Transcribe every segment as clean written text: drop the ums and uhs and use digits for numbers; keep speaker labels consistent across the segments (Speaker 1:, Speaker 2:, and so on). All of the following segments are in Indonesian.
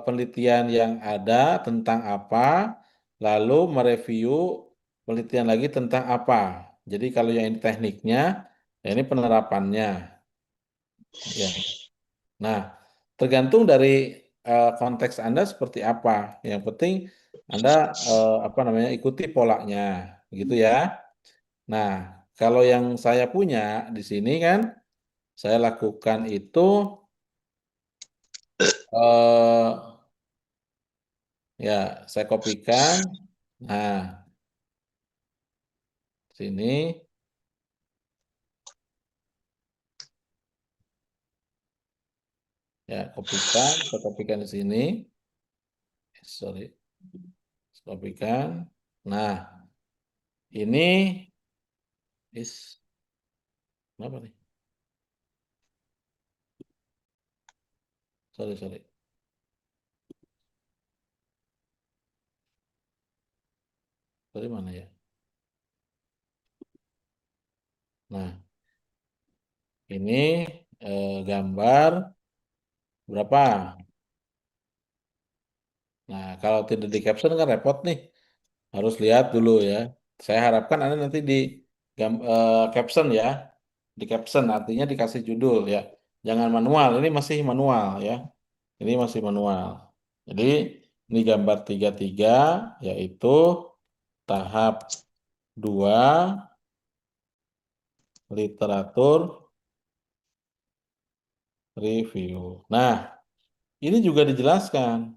Speaker 1: penelitian yang ada tentang apa, lalu mereview penelitian lagi tentang apa. Jadi kalau yang ini tekniknya, ya ini penerapannya. Ya. Nah, tergantung dari konteks Anda seperti apa. Yang penting Anda apa namanya ikuti polanya, gitu ya. Nah, kalau yang saya punya di sini kan, saya lakukan itu eh ya saya kopikan. Nah, sini ya kopikan, saya kopikan di sini. Sorry, saya kopikan. Nah, ini is apa nih? Sorry, sorry. Sorry mana ya? Nah, ini gambar berapa? Nah, kalau tidak di caption kan repot nih. Harus lihat dulu ya. Saya harapkan Anda nanti di caption ya. Di caption artinya dikasih judul ya. Jangan manual. Ini masih manual ya. Ini masih manual. Jadi ini gambar 33 yaitu tahap 2 literatur review. Nah, ini juga dijelaskan.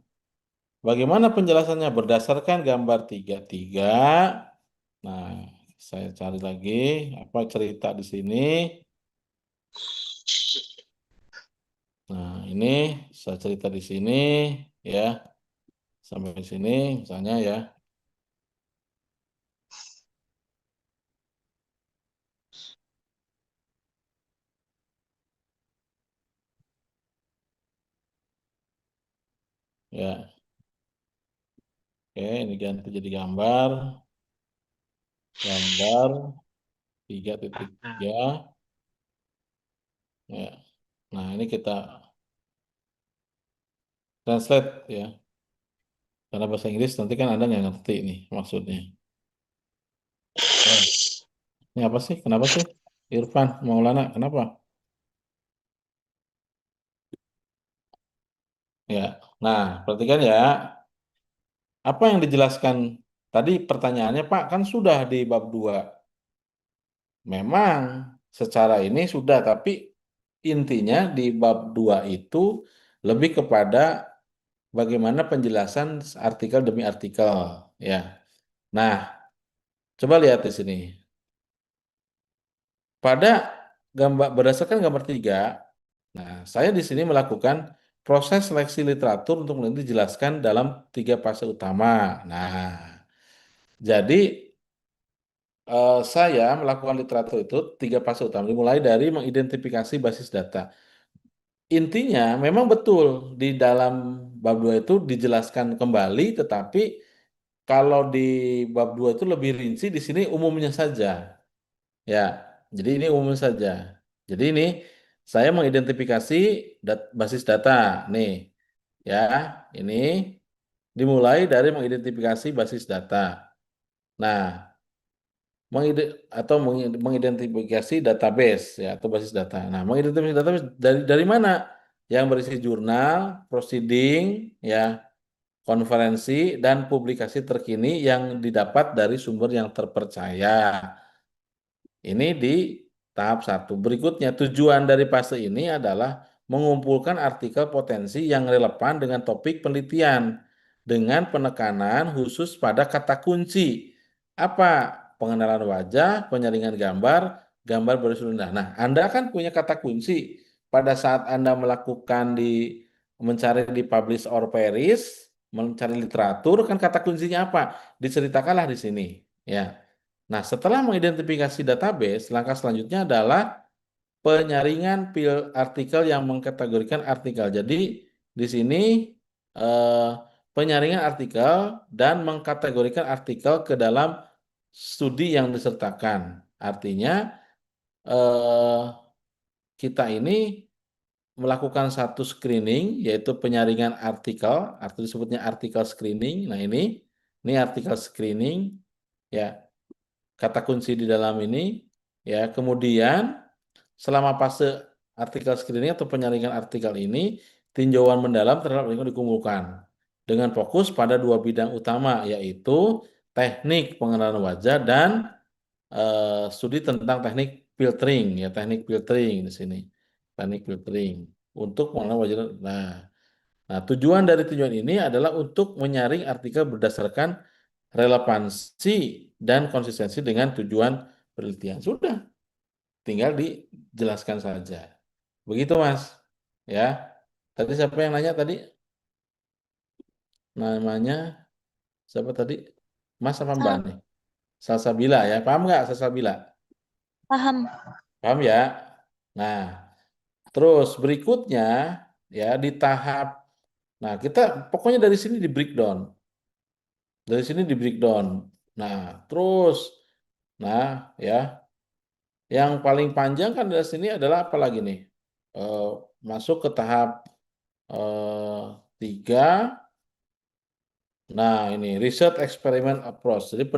Speaker 1: Bagaimana penjelasannya berdasarkan gambar 33. Nah, saya cari lagi apa cerita di sini. Nah, ini saya cerita di sini ya. Sampai di sini misalnya ya. Ya, oke, ini ganti jadi gambar. Gambar 3.3 ya. Nah, ini kita translate ya. Karena bahasa Inggris nanti kan Anda nggak ngerti nih maksudnya. Ya. Ini apa sih? Kenapa sih? Irfan Maulana, kenapa? Ya. Nah, perhatikan ya. Apa yang dijelaskan tadi pertanyaannya, Pak, kan sudah di bab 2. Memang secara ini sudah, tapi intinya di bab 2 itu lebih kepada bagaimana penjelasan artikel demi artikel, ya. Nah, coba lihat di sini. Pada gambar berdasarkan gambar 3, nah, saya di sini melakukan proses seleksi literatur untuk nanti dijelaskan dalam 3 fase utama. Nah, jadi saya melakukan literatur itu 3 fase utama, dimulai dari mengidentifikasi basis data. Intinya memang betul di dalam bab 2 itu dijelaskan kembali, tetapi kalau di bab 2 itu lebih rinci, di sini umumnya saja. Ya, jadi ini umum saja. Jadi ini saya mengidentifikasi basis data. Nih, ya, ini dimulai dari mengidentifikasi basis data. Nah, mengidentifikasi database ya atau basis data. Nah, mengidentifikasi database dari mana? Yang berisi jurnal, proceeding, ya, konferensi dan publikasi terkini yang didapat dari sumber yang terpercaya. Ini di tahap 1. Berikutnya, tujuan dari fase ini adalah mengumpulkan artikel potensi yang relevan dengan topik penelitian dengan penekanan khusus pada kata kunci. Apa? Pengenalan wajah, penyaringan gambar, gambar bersudut rendah. Nah, Anda kan punya kata kunci pada saat Anda melakukan mencari di publish or perish, mencari literatur kan kata kuncinya apa? Diceritakanlah di sini, ya. Nah, setelah mengidentifikasi database, langkah selanjutnya adalah penyaringan artikel yang mengkategorikan artikel. Jadi, di sini eh, penyaringan artikel dan mengkategorikan artikel ke dalam studi yang disertakan. Artinya, eh, kita ini melakukan satu screening, yaitu penyaringan artikel, atau disebutnya artikel screening. Nah ini artikel screening, ya, kata kunci di dalam ini, ya. Kemudian selama fase artikel screening atau penyaringan artikel ini, tinjauan mendalam terhadap artikel dikumpulkan dengan fokus pada dua bidang utama, yaitu teknik pengenalan wajah dan studi tentang teknik filtering, ya, teknik filtering di sini, teknik filtering untuk pengenalan wajah. Nah, tujuan dari tinjauan ini adalah untuk menyaring artikel berdasarkan relevansi dan konsistensi dengan tujuan penelitian. Sudah, tinggal dijelaskan saja. Begitu, Mas. Ya. Tadi siapa yang nanya tadi? Namanya siapa tadi? Mas apa Mbak
Speaker 2: Ah,
Speaker 1: nih? Salsabila ya. Paham nggak Salsabila?
Speaker 2: paham.
Speaker 1: Paham ya? Nah, terus berikutnya, ya, di tahap, nah, kita pokoknya dari sini di breakdown. Dari sini di breakdown. Nah, terus, nah, ya, yang paling panjang kan dari sini adalah apa lagi nih? Eh, Masuk ke tahap eh, 3. Nah, ini research experiment approach. Jadi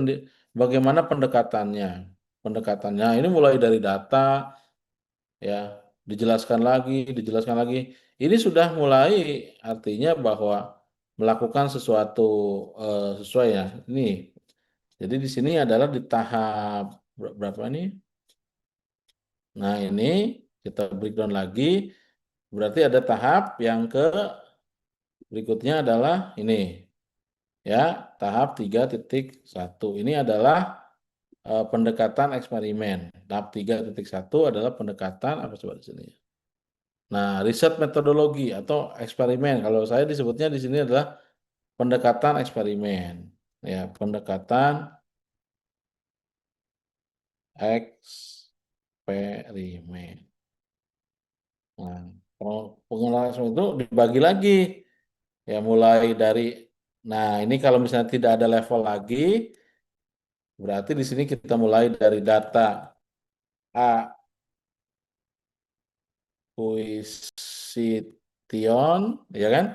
Speaker 1: bagaimana pendekatannya? Pendekatannya ini mulai dari data, ya, dijelaskan lagi. Ini sudah mulai, artinya bahwa melakukan sesuatu sesuai, ya. Ini. Jadi di sini adalah di tahap berapa ini? Nah, ini kita breakdown lagi. Berarti ada tahap yang berikutnya adalah ini, ya, tahap 3.1. Ini adalah pendekatan eksperimen. Tahap 3.1 adalah pendekatan apa, coba di sini. Nah, riset metodologi atau eksperimen. Kalau saya disebutnya di sini adalah pendekatan eksperimen. Ya, pendekatan eksperimen. Nah, pengenalan itu dibagi lagi. Ya, mulai dari, nah, ini kalau misalnya tidak ada level lagi, berarti di sini kita mulai dari data akuisition, ya kan?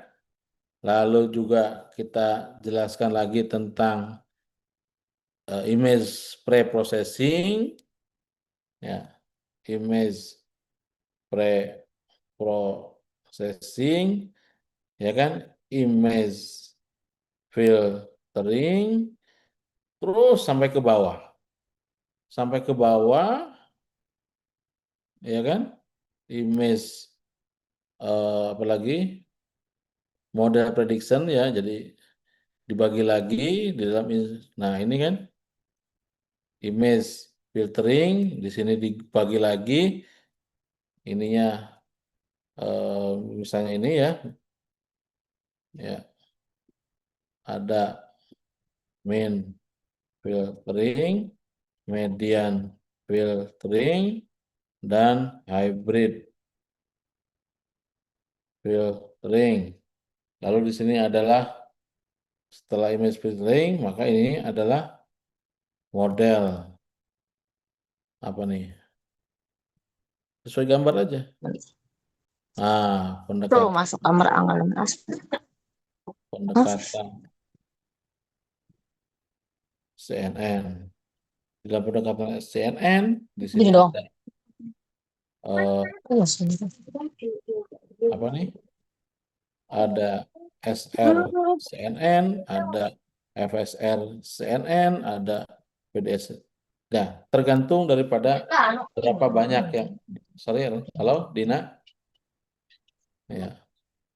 Speaker 1: Lalu juga kita jelaskan lagi tentang image pre-processing, ya, image pre-processing, ya kan? Image filtering, terus sampai ke bawah, ya kan? Image apalagi model prediction, ya, jadi dibagi lagi di dalam. Nah, ini kan image filtering, di sini dibagi lagi ininya, misalnya ini, ya, ada mean filtering, median filtering, dan hybrid filtering. Lalu di sini adalah setelah image filtering, maka ini adalah model apa nih? Sesuai gambar aja. Ah,
Speaker 2: Tuh masuk kamar anggaran aspek.
Speaker 1: pendekatan CNN. Dalam pendekatan CNN di sini
Speaker 2: Gini dong.
Speaker 1: ada eh,
Speaker 2: Iya, sini.
Speaker 1: apa nih? Ada SR CNN, ada FSR CNN, ada PDS. Nah, tergantung daripada berapa banyak yang. Sorry, halo Dina. Ya.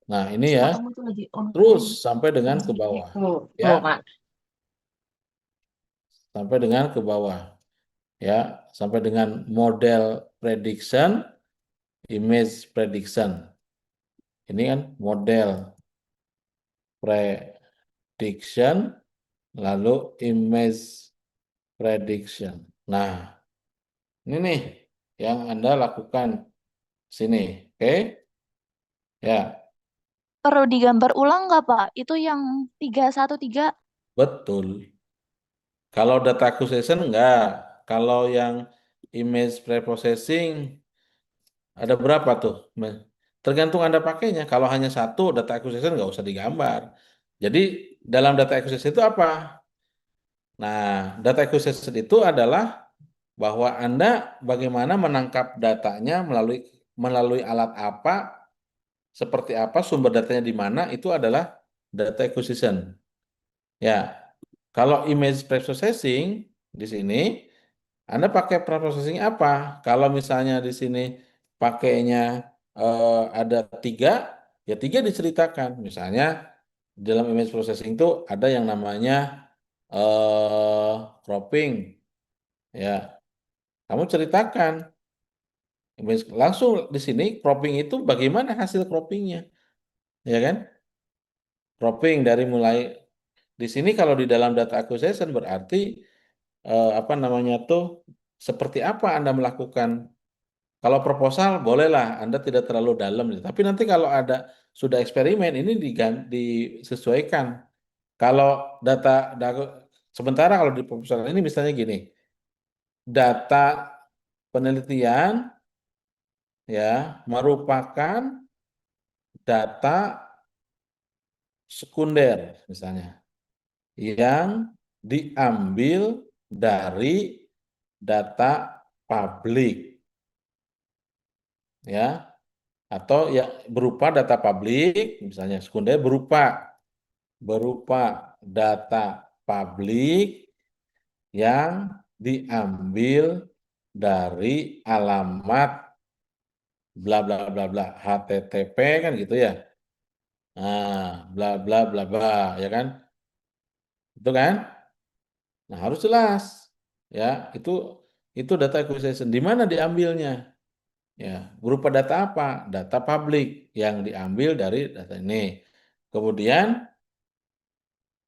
Speaker 1: Nah, ini ya,
Speaker 2: Kamu tuh lagi on
Speaker 1: terus
Speaker 2: call.
Speaker 1: sampai dengan ke bawah,
Speaker 2: Tuh,
Speaker 1: ya,
Speaker 2: tuh, Mak.
Speaker 1: sampai dengan ke bawah, ya, sampai dengan model prediction, image prediction. Ini kan model prediction, lalu image prediction. Nah, ini nih yang Anda lakukan sini. Oke? Ya,
Speaker 2: Perlu digambar ulang nggak, Pak? Itu yang 313.
Speaker 1: betul. Kalau data acquisition enggak. Kalau yang image preprocessing ada berapa tuh? Tergantung Anda pakainya. Kalau hanya satu data acquisition nggak usah digambar. Jadi dalam data acquisition itu apa? Nah, data acquisition itu adalah bahwa Anda bagaimana menangkap datanya melalui melalui alat apa, seperti apa, sumber datanya di mana, itu adalah data acquisition. Ya, kalau image preprocessing di sini, Anda pakai preprocessing apa? Kalau misalnya di sini pakainya ada tiga, ya tiga diceritakan. Misalnya dalam image processing itu ada yang namanya cropping, ya. Kamu ceritakan langsung di sini cropping itu bagaimana hasil croppingnya, ya kan? Cropping dari mulai di sini kalau di dalam data acquisition berarti apa namanya tuh seperti apa Anda melakukan. Kalau proposal bolehlah Anda tidak terlalu dalam, tapi nanti kalau ada sudah eksperimen ini disesuaikan. Kalau sementara kalau di proposal ini misalnya gini, data penelitian ya merupakan data sekunder misalnya yang diambil dari data publik ya, atau ya berupa data publik misalnya sekunder berupa berupa data publik yang diambil dari alamat bla bla bla bla HTTP kan gitu ya. Nah, bla bla bla bla ya kan? Itu kan? Nah, harus jelas ya, itu data acquisition. Di mana diambilnya? Ya, berupa data apa? Data publik yang diambil dari data ini. Kemudian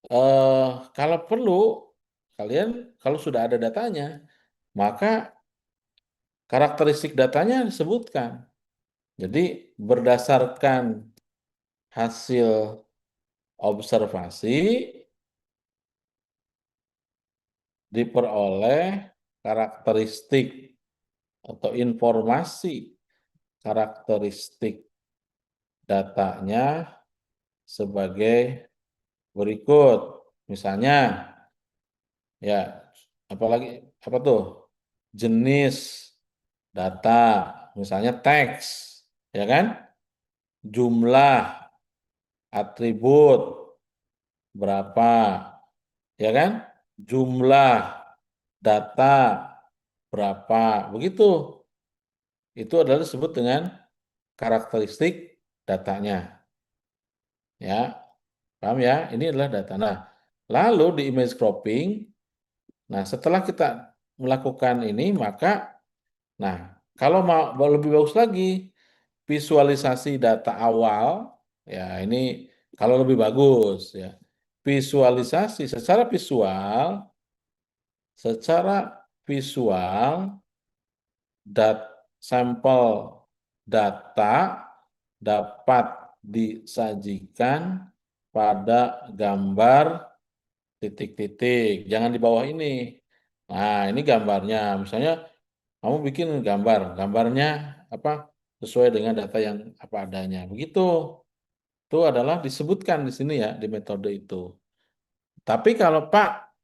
Speaker 1: eh, kalau perlu kalian kalau sudah ada datanya, maka karakteristik datanya disebutkan. Jadi berdasarkan hasil observasi diperoleh karakteristik atau informasi karakteristik datanya sebagai berikut. Misalnya, ya, apalagi apa tuh? Jenis data, misalnya teks, ya kan? Jumlah atribut berapa, ya kan? Jumlah data berapa, begitu. Itu adalah disebut dengan karakteristik datanya. Ya, paham ya? Ini adalah data. Nah, lalu di image cropping, nah setelah kita melakukan ini, maka, nah kalau mau lebih bagus lagi, visualisasi data awal, ya ini kalau lebih bagus ya. Visualisasi secara visual sampel data dapat disajikan pada gambar titik-titik. Jangan di bawah ini. Nah, ini gambarnya. Misalnya kamu bikin gambarnya apa sesuai dengan data yang apa adanya. Begitu. Itu adalah disebutkan di sini ya di metode itu. Tapi kalau Pak,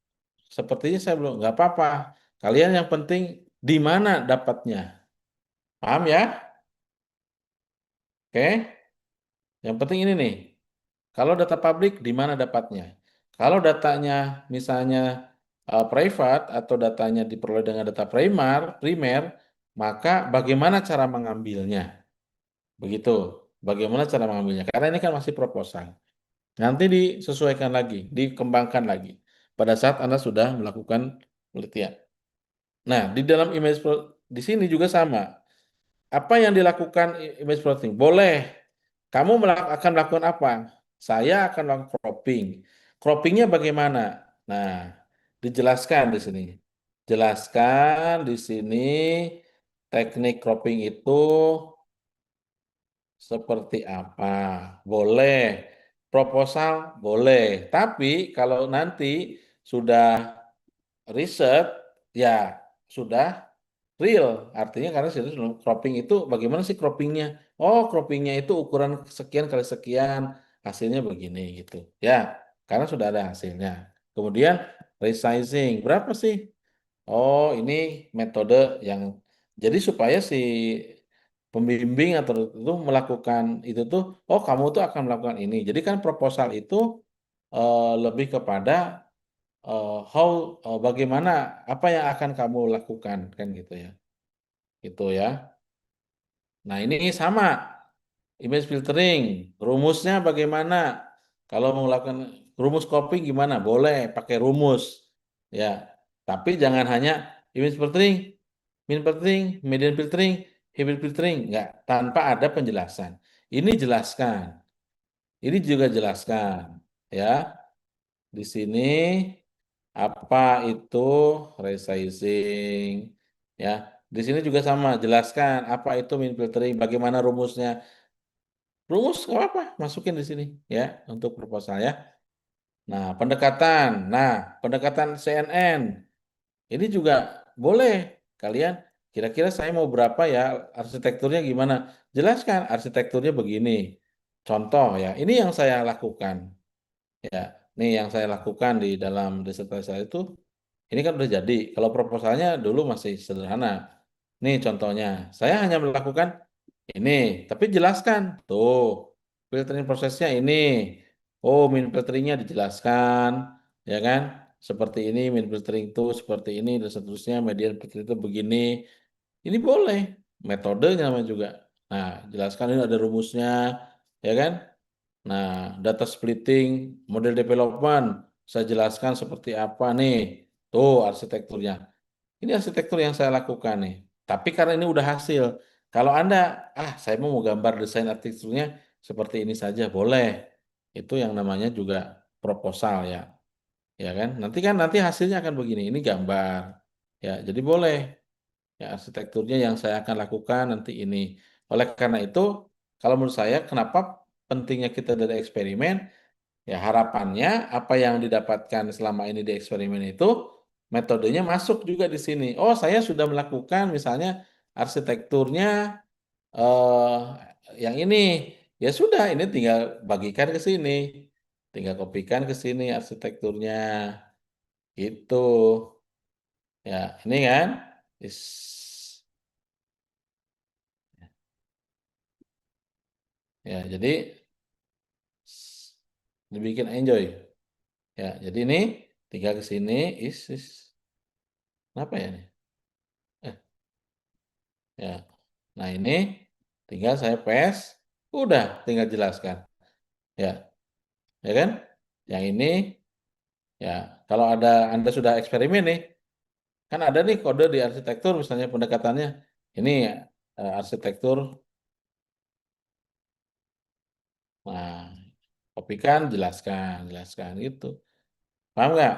Speaker 1: sepertinya saya belum nggak apa-apa. Kalian yang penting di mana dapatnya. Paham ya? Oke. Yang penting ini nih. Kalau data publik di mana dapatnya? Kalau datanya misalnya private atau datanya diperoleh dengan data primer, maka bagaimana cara mengambilnya? Begitu. Bagaimana cara mengambilnya? Karena ini kan masih proposal. Nanti disesuaikan lagi, dikembangkan lagi pada saat Anda sudah melakukan penelitian. Nah, di dalam di sini juga sama. Apa yang dilakukan image processing? Boleh. Kamu akan melakukan apa? Saya akan melakukan cropping. Croppingnya bagaimana? Nah, dijelaskan di sini. Jelaskan di sini teknik cropping itu seperti apa. Boleh. Proposal boleh. Tapi kalau nanti sudah riset, ya sudah real. Artinya karena cropping itu bagaimana sih croppingnya? oh croppingnya itu ukuran sekian kali sekian, hasilnya begini gitu. Ya, karena sudah ada hasilnya. Kemudian resizing, berapa sih? Oh, ini metode yang jadi supaya si pembimbing atau itu melakukan itu tuh, oh kamu tuh akan melakukan ini. Jadi kan proposal itu lebih kepada bagaimana apa yang akan kamu lakukan kan gitu ya. Gitu ya. Nah, ini sama image filtering, rumusnya bagaimana? Kalau mau melakukan rumus copying gimana? Boleh pakai rumus. Ya, tapi jangan hanya image filtering, min filtering, median filtering, hybrid filtering, enggak, tanpa ada penjelasan. Ini jelaskan. Ini juga jelaskan, ya. Di sini apa itu resizing, ya. Di sini juga sama, jelaskan apa itu min filtering, bagaimana rumusnya. Rumus nggak apa-apa, masukin di sini ya untuk proposal ya. Nah, pendekatan. Nah, pendekatan CNN. Ini juga boleh. Kalian kira-kira saya mau berapa ya, arsitekturnya gimana? Jelaskan arsitekturnya begini. Contoh ya, ini yang saya lakukan. Ya, nih yang saya lakukan di dalam disertasi saya itu, ini kan udah jadi. Kalau proposalnya dulu masih sederhana. Nih contohnya, saya hanya melakukan ini, tapi jelaskan. Tuh, filtering prosesnya ini. Oh, min filteringnya dijelaskan, ya kan? Seperti ini, min filtering itu seperti ini, dan seterusnya, median filtering itu begini. Ini boleh, metodenya namanya juga. Nah, jelaskan ini ada rumusnya, ya kan? Nah, data splitting, model development, saya jelaskan seperti apa nih. Tuh, arsitekturnya. Ini arsitektur yang saya lakukan nih. Tapi karena ini udah hasil. Kalau Anda, saya mau gambar desain arsitekturnya seperti ini saja, boleh. Itu yang namanya juga proposal ya. Ya kan? Nanti hasilnya akan begini. Ini gambar. Ya, jadi boleh. Ya, arsitekturnya yang saya akan lakukan nanti ini. Oleh karena itu, kalau menurut saya, kenapa pentingnya kita dari eksperimen? Ya, harapannya apa yang didapatkan selama ini di eksperimen itu metodenya masuk juga di sini. Oh, saya sudah melakukan misalnya arsitekturnya eh yang ini. Ya sudah, ini tinggal bagikan ke sini. Tinggal kopikan ke sini arsitekturnya. Itu. Ya, ini kan. Is- Ya, jadi dibikin enjoy. Ya, jadi ini tinggal ke sini is kenapa ya nih? Eh, ya. Nah, ini tinggal saya paste, udah tinggal jelaskan. Ya, ya kan? Yang ini ya, kalau Anda sudah eksperimen nih, kan ada nih kode di arsitektur misalnya pendekatannya. Ini arsitektur. Nah, kopikan, jelaskan, jelaskan gitu. Paham nggak?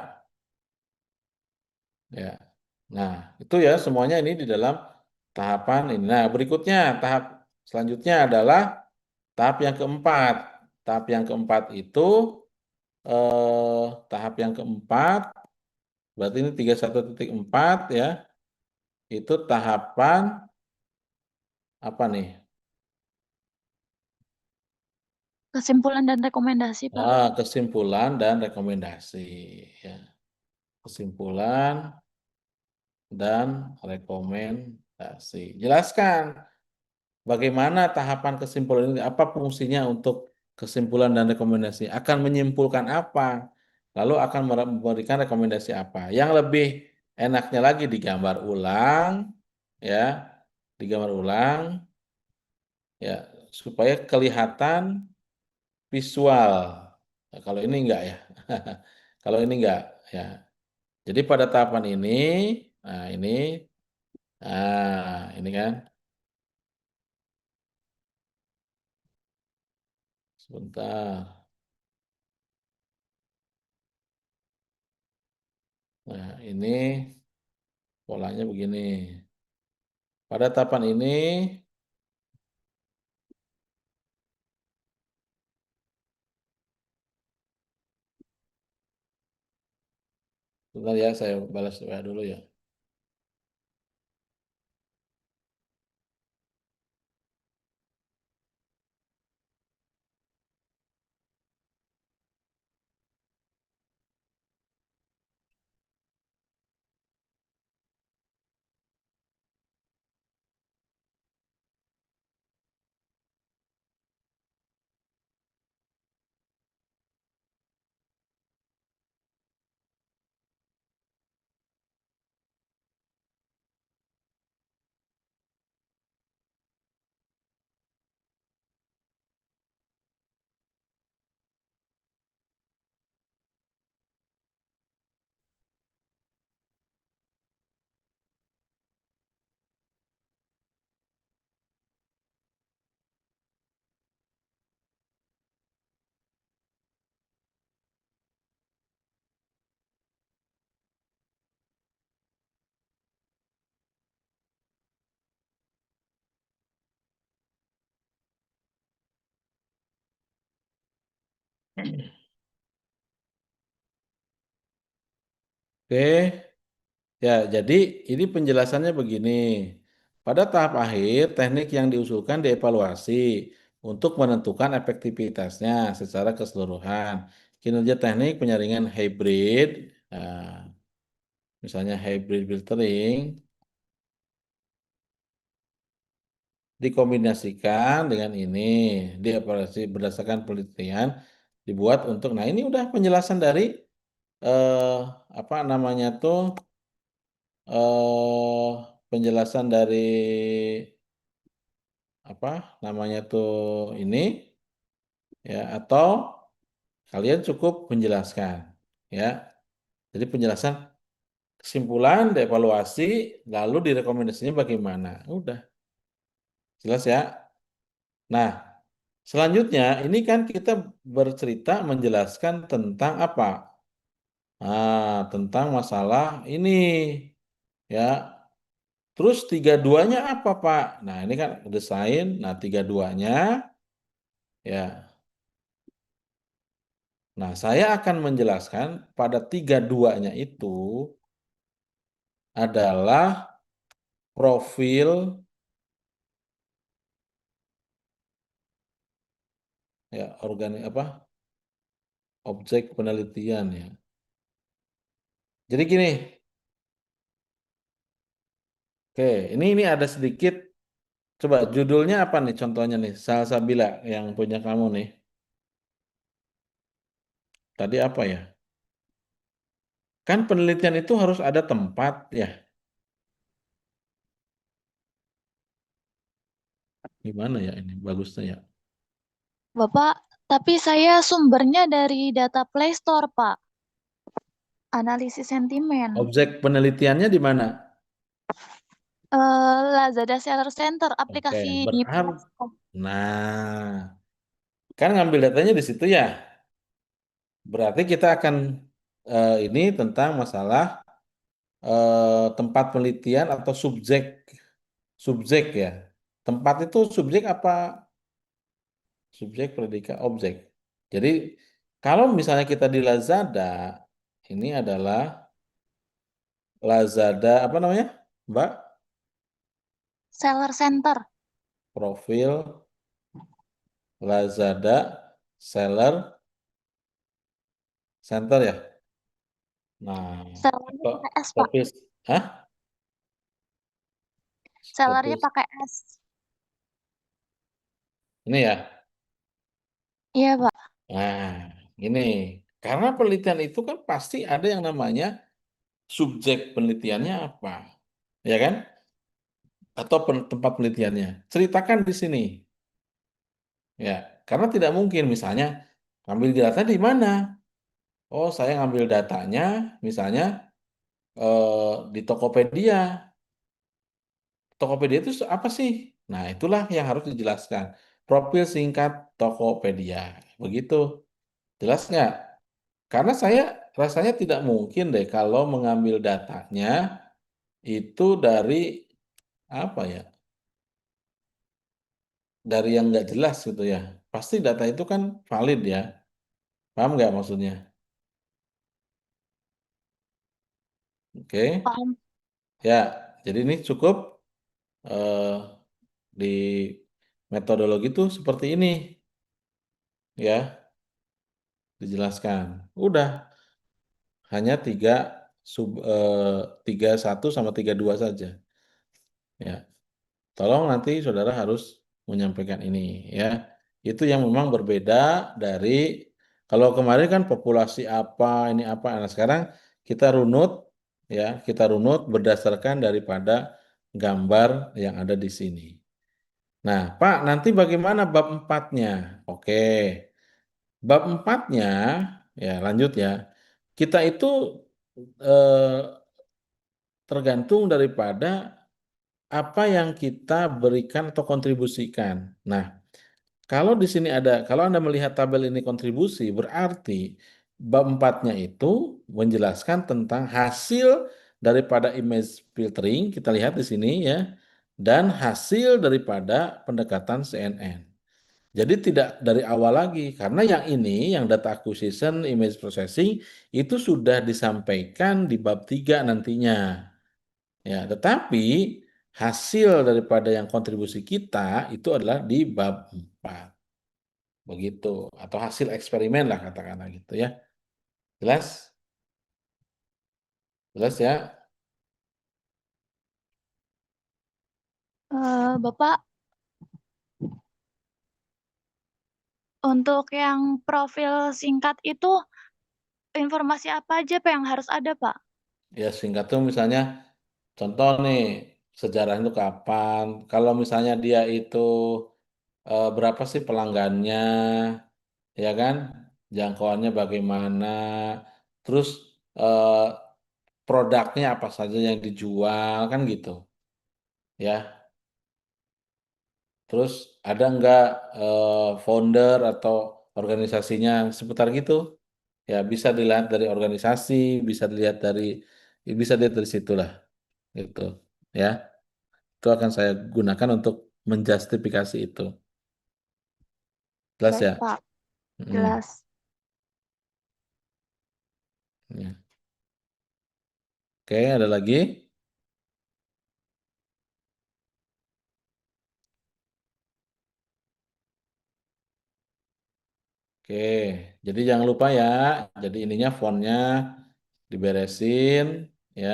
Speaker 1: Ya. Nah, itu ya semuanya ini di dalam tahapan ini. Nah, berikutnya tahap selanjutnya adalah tahap yang keempat. Tahap yang keempat itu tahap yang keempat berarti ini 31.4 ya. Itu tahapan apa nih?
Speaker 2: Kesimpulan dan rekomendasi, Pak.
Speaker 1: Kesimpulan dan rekomendasi ya. Kesimpulan dan rekomendasi. Jelaskan bagaimana tahapan kesimpulan ini, apa fungsinya untuk kesimpulan dan rekomendasi? Akan menyimpulkan apa? Lalu akan memberikan rekomendasi apa? Yang lebih enaknya lagi digambar ulang, ya, digambar ulang, ya, supaya kelihatan visual. Nah, kalau ini enggak ya. Kalau ini enggak, ya. Jadi pada tahapan ini, ini kan, sebentar. Nah, ini polanya begini. Pada tahapan ini, sebentar ya, saya balas WA dulu ya. Oke, ya jadi ini penjelasannya begini. Pada tahap akhir, teknik yang diusulkan dievaluasi untuk menentukan efektivitasnya secara keseluruhan. Kinerja teknik penyaringan hybrid, misalnya hybrid filtering, dikombinasikan dengan ini, dievaluasi berdasarkan penelitian dibuat untuk, nah ini udah penjelasan dari eh, apa namanya tuh eh penjelasan dari apa namanya tuh ini ya, atau kalian cukup menjelaskan ya. Jadi penjelasan kesimpulan, dievaluasi, lalu direkomendasinya bagaimana. Udah jelas ya. Nah, selanjutnya ini kan kita bercerita menjelaskan tentang apa? Tentang masalah ini ya. Terus tiga duanya apa, Pak? Nah, ini kan desain. Nah, tiga duanya ya. Nah, saya akan menjelaskan pada tiga duanya itu adalah profil ya organik apa? Objek penelitian ya. Jadi gini, oke, ini ada sedikit. Coba judulnya apa nih contohnya nih? Salsabila yang punya kamu nih. Tadi apa ya? Kan penelitian itu harus ada tempat ya. Gimana ya ini bagusnya ya?
Speaker 2: Bapak, tapi saya sumbernya dari data Play Store, Pak. Analisis sentimen.
Speaker 1: Objek penelitiannya di mana?
Speaker 2: Lazada Seller Center,
Speaker 1: Oke,
Speaker 2: aplikasi di Play
Speaker 1: berarti
Speaker 2: Store.
Speaker 1: nah, kan ngambil datanya di situ ya. Berarti kita akan ini tentang masalah tempat penelitian atau subjek subjek ya. Tempat itu subjek apa? Subjek, predikat, objek. Jadi kalau misalnya kita di Lazada, ini adalah Lazada apa namanya, Mbak?
Speaker 2: Seller Center.
Speaker 1: Profil Lazada Seller Center ya. Nah,
Speaker 2: Sellernya
Speaker 1: atau
Speaker 2: pakai S, Pak.
Speaker 1: profil, hah?
Speaker 2: Sellernya
Speaker 1: Profil
Speaker 2: pakai S.
Speaker 1: ini ya.
Speaker 2: Iya, Pak.
Speaker 1: Nah, ini karena penelitian itu kan pasti ada yang namanya subjek penelitiannya apa, ya kan? Atau tempat penelitiannya. Ceritakan di sini, ya. Karena tidak mungkin misalnya ngambil data di mana? Oh, saya ngambil datanya misalnya di Tokopedia. Tokopedia itu apa sih? Nah, itulah yang harus dijelaskan. Profil singkat Tokopedia. Begitu. Jelas nggak? Karena saya rasanya tidak mungkin deh kalau mengambil datanya itu dari apa ya? Dari yang nggak jelas gitu ya. Pasti data itu kan valid ya. Paham nggak maksudnya? Oke.
Speaker 2: Paham.
Speaker 1: Ya, jadi ini cukup eh, di metodologi itu seperti ini ya, dijelaskan. Udah, hanya tiga satu sama tiga dua saja. Ya. Tolong nanti saudara harus menyampaikan ini ya. Itu yang memang berbeda dari kalau kemarin kan populasi apa ini apa. Nah, sekarang kita runut ya, kita runut berdasarkan daripada gambar yang ada di sini. Nah, Pak, nanti bagaimana bab empatnya? Oke. Bab empatnya ya lanjut ya. Kita itu eh, tergantung daripada apa yang kita berikan atau kontribusikan. Nah, kalau di sini ada, kalau Anda melihat tabel ini kontribusi, berarti bab empatnya itu menjelaskan tentang hasil daripada image filtering, kita lihat di sini ya, dan hasil daripada pendekatan CNN. Jadi tidak dari awal lagi, karena yang ini, yang data acquisition, image processing, itu sudah disampaikan di bab 3 nantinya. Ya, tetapi hasil daripada yang kontribusi kita itu adalah di bab 4. Begitu. Atau hasil eksperimen lah katakanlah gitu ya. Jelas? Jelas ya?
Speaker 2: Bapak, untuk yang profil singkat itu informasi apa aja Pak yang harus ada Pak?
Speaker 1: Ya singkat tuh misalnya contoh nih sejarah itu kapan. Kalau misalnya dia itu berapa sih pelanggannya, ya kan? Jangkauannya bagaimana? Terus eh, produknya apa saja yang dijual kan gitu, ya. Terus ada nggak founder atau organisasinya seputar gitu? Ya bisa dilihat dari organisasi, bisa dilihat dari situlah gitu, ya. Itu akan saya gunakan untuk menjustifikasi itu. Jelas
Speaker 2: Baik
Speaker 1: ya?
Speaker 2: Pak,
Speaker 1: Mm,
Speaker 2: jelas.
Speaker 1: ya. Oke, ada lagi? Oke, jadi jangan lupa ya. Jadi ininya fontnya diberesin, ya,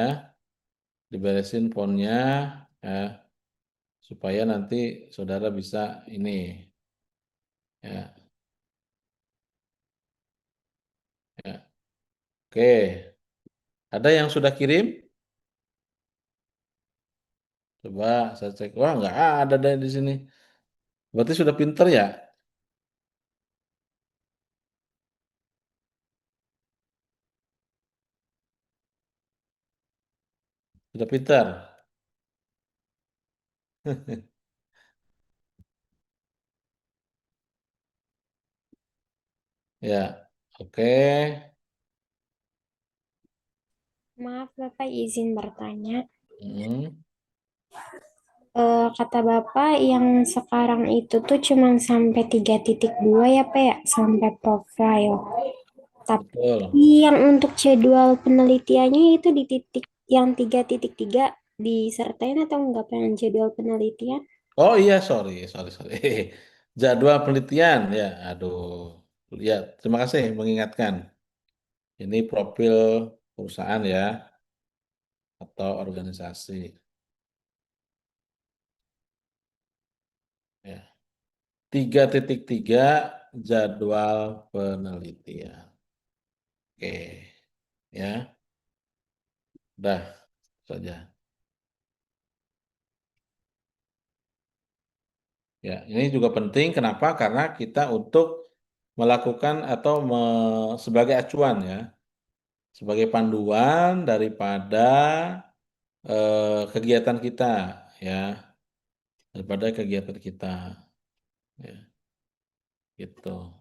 Speaker 1: diberesin fontnya, ya, supaya nanti saudara bisa ini, ya, ya. Oke, ada yang sudah kirim? Coba saya cek. Wah, nggak ada deh di sini. Berarti sudah pinter ya? Sudah pinter. Ya, oke.
Speaker 3: Maaf Bapak izin bertanya.
Speaker 1: Hmm,
Speaker 3: Kata Bapak yang sekarang itu tuh cuma sampai 3.2 ya Pak ya, sampai profile.
Speaker 1: betul.
Speaker 3: Tapi yang untuk jadwal penelitiannya itu di titik yang 3.3 disertain atau enggak Pak yang jadwal penelitian?
Speaker 1: Oh iya, sorry, sorry, sorry. Jadwal penelitian, ya, aduh. Ya, terima kasih mengingatkan. Ini profil perusahaan ya, atau organisasi. Ya. 3.3 jadwal penelitian. Oke, ya, dah saja. Ya, ini juga penting. Kenapa? Karena kita untuk melakukan atau sebagai acuan ya, sebagai panduan daripada kegiatan kita, ya, daripada kegiatan kita, ya, gitu.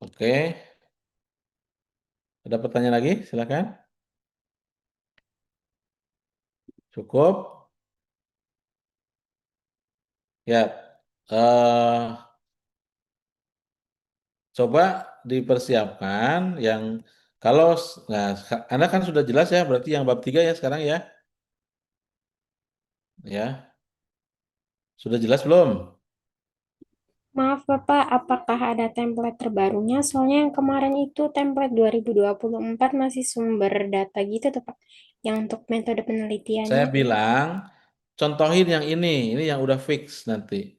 Speaker 1: Oke, ada pertanyaan lagi? Silakan. Cukup? Ya, coba dipersiapkan yang kalau nah, Anda kan sudah jelas ya, berarti yang bab 3 ya sekarang ya. Ya, sudah jelas belum?
Speaker 3: Maaf Bapak, apakah ada template terbarunya? Soalnya yang kemarin itu template 2024 masih sumber data gitu tuh Pak. Yang untuk metode
Speaker 1: Saya
Speaker 3: penelitiannya.
Speaker 1: bilang contohin yang ini yang udah fix nanti.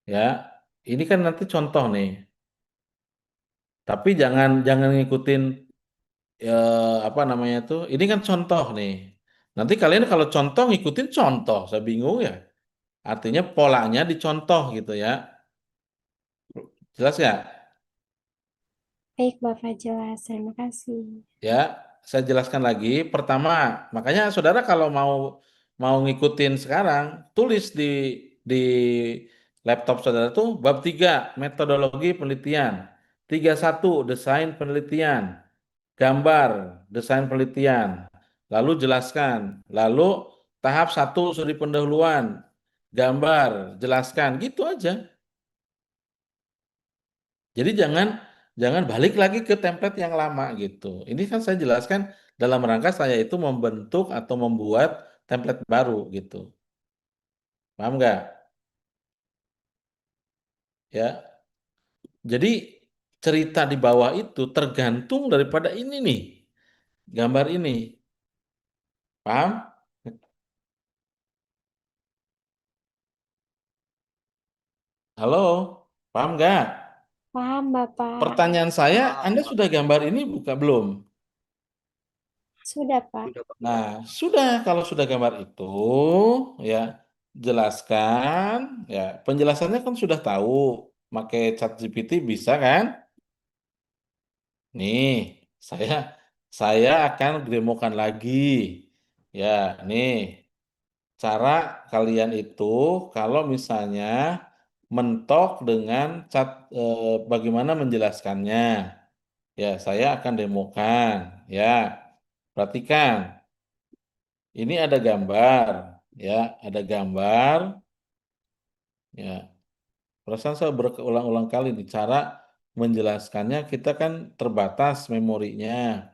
Speaker 1: Ya, ini kan nanti contoh nih. Tapi jangan jangan ngikutin apa namanya tuh. Ini kan contoh nih. Nanti kalian kalau contoh ngikutin contoh, saya bingung ya. Artinya polanya dicontoh gitu ya. Jelas ya?
Speaker 3: Baik Bapak, jelas. Terima kasih.
Speaker 1: Ya, saya jelaskan lagi. Pertama, makanya saudara kalau mau mau ngikutin sekarang, tulis di laptop saudara tuh bab 3 metodologi penelitian, 31 desain penelitian, gambar desain penelitian, lalu jelaskan, lalu tahap 1 studi pendahuluan, gambar, jelaskan, gitu aja. Jadi jangan balik lagi ke template yang lama gitu. Ini kan saya jelaskan dalam rangka saya itu membentuk atau membuat template baru gitu. Paham nggak? Ya. Jadi cerita di bawah itu tergantung daripada ini nih, gambar ini. Paham? Halo, paham nggak?
Speaker 3: Paham, Bapak.
Speaker 1: Pertanyaan saya, Anda sudah gambar ini buka belum?
Speaker 3: Sudah, Pak.
Speaker 1: Nah, sudah kalau sudah gambar itu, ya jelaskan, ya penjelasannya kan sudah tahu, pakai ChatGPT bisa kan? Nih, saya saya akan demokan lagi, ya nih. Cara kalian itu kalau misalnya mentok dengan bagaimana menjelaskannya. Ya, saya akan demokan. Ya, perhatikan. Ini ada gambar. Ya, ada gambar. Ya, perasaan saya berulang-ulang kali nih cara menjelaskannya kita kan terbatas memorinya.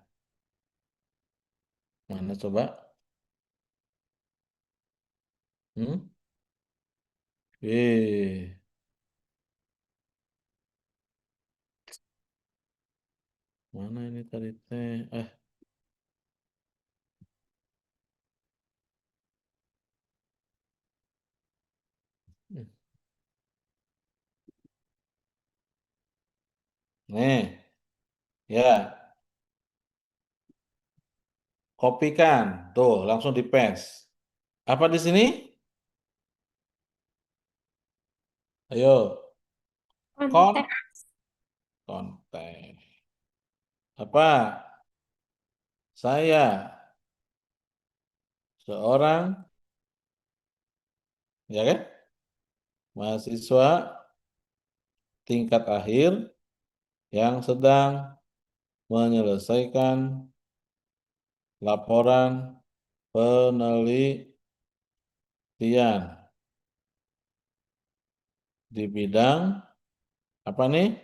Speaker 1: Mana coba? Hmm? Eh, mana ini tadi teh? Nih, ya. Kopikan. Tuh, langsung di paste. Apa di sini? Ayo, kon
Speaker 3: Kontak.
Speaker 1: konten. Apa? Saya seorang, ya kan? Mahasiswa tingkat akhir yang sedang menyelesaikan laporan penelitian di bidang apa nih?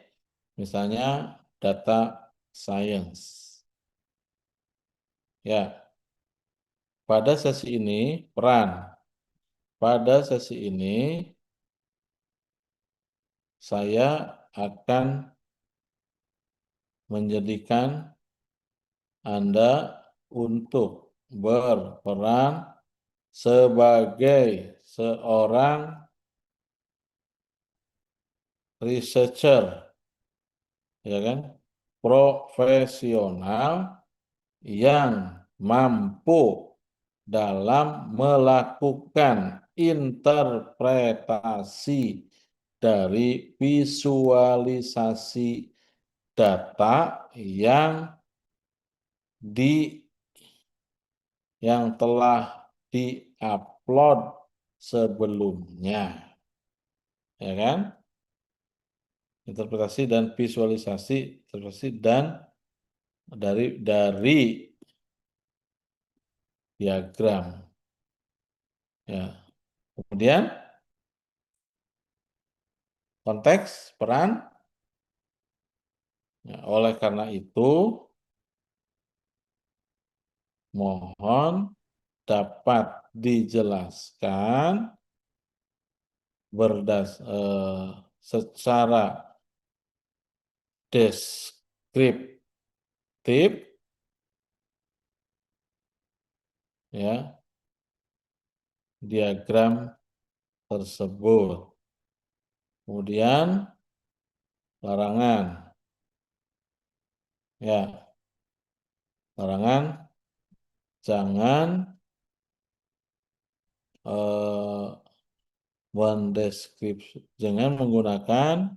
Speaker 1: Misalnya data science. Ya, pada sesi ini peran. Pada sesi ini saya akan menjadikan Anda untuk berperan sebagai seorang researcher, ya kan, profesional yang mampu dalam melakukan interpretasi dari visualisasi data di yang telah diupload sebelumnya, ya kan? Interpretasi dan visualisasi, interpretasi dan dari diagram, ya. Kemudian konteks peran, ya, oleh karena itu mohon dapat dijelaskan secara deskriptif, ya, diagram tersebut. Kemudian larangan, ya, larangan jangan eh, jangan menggunakan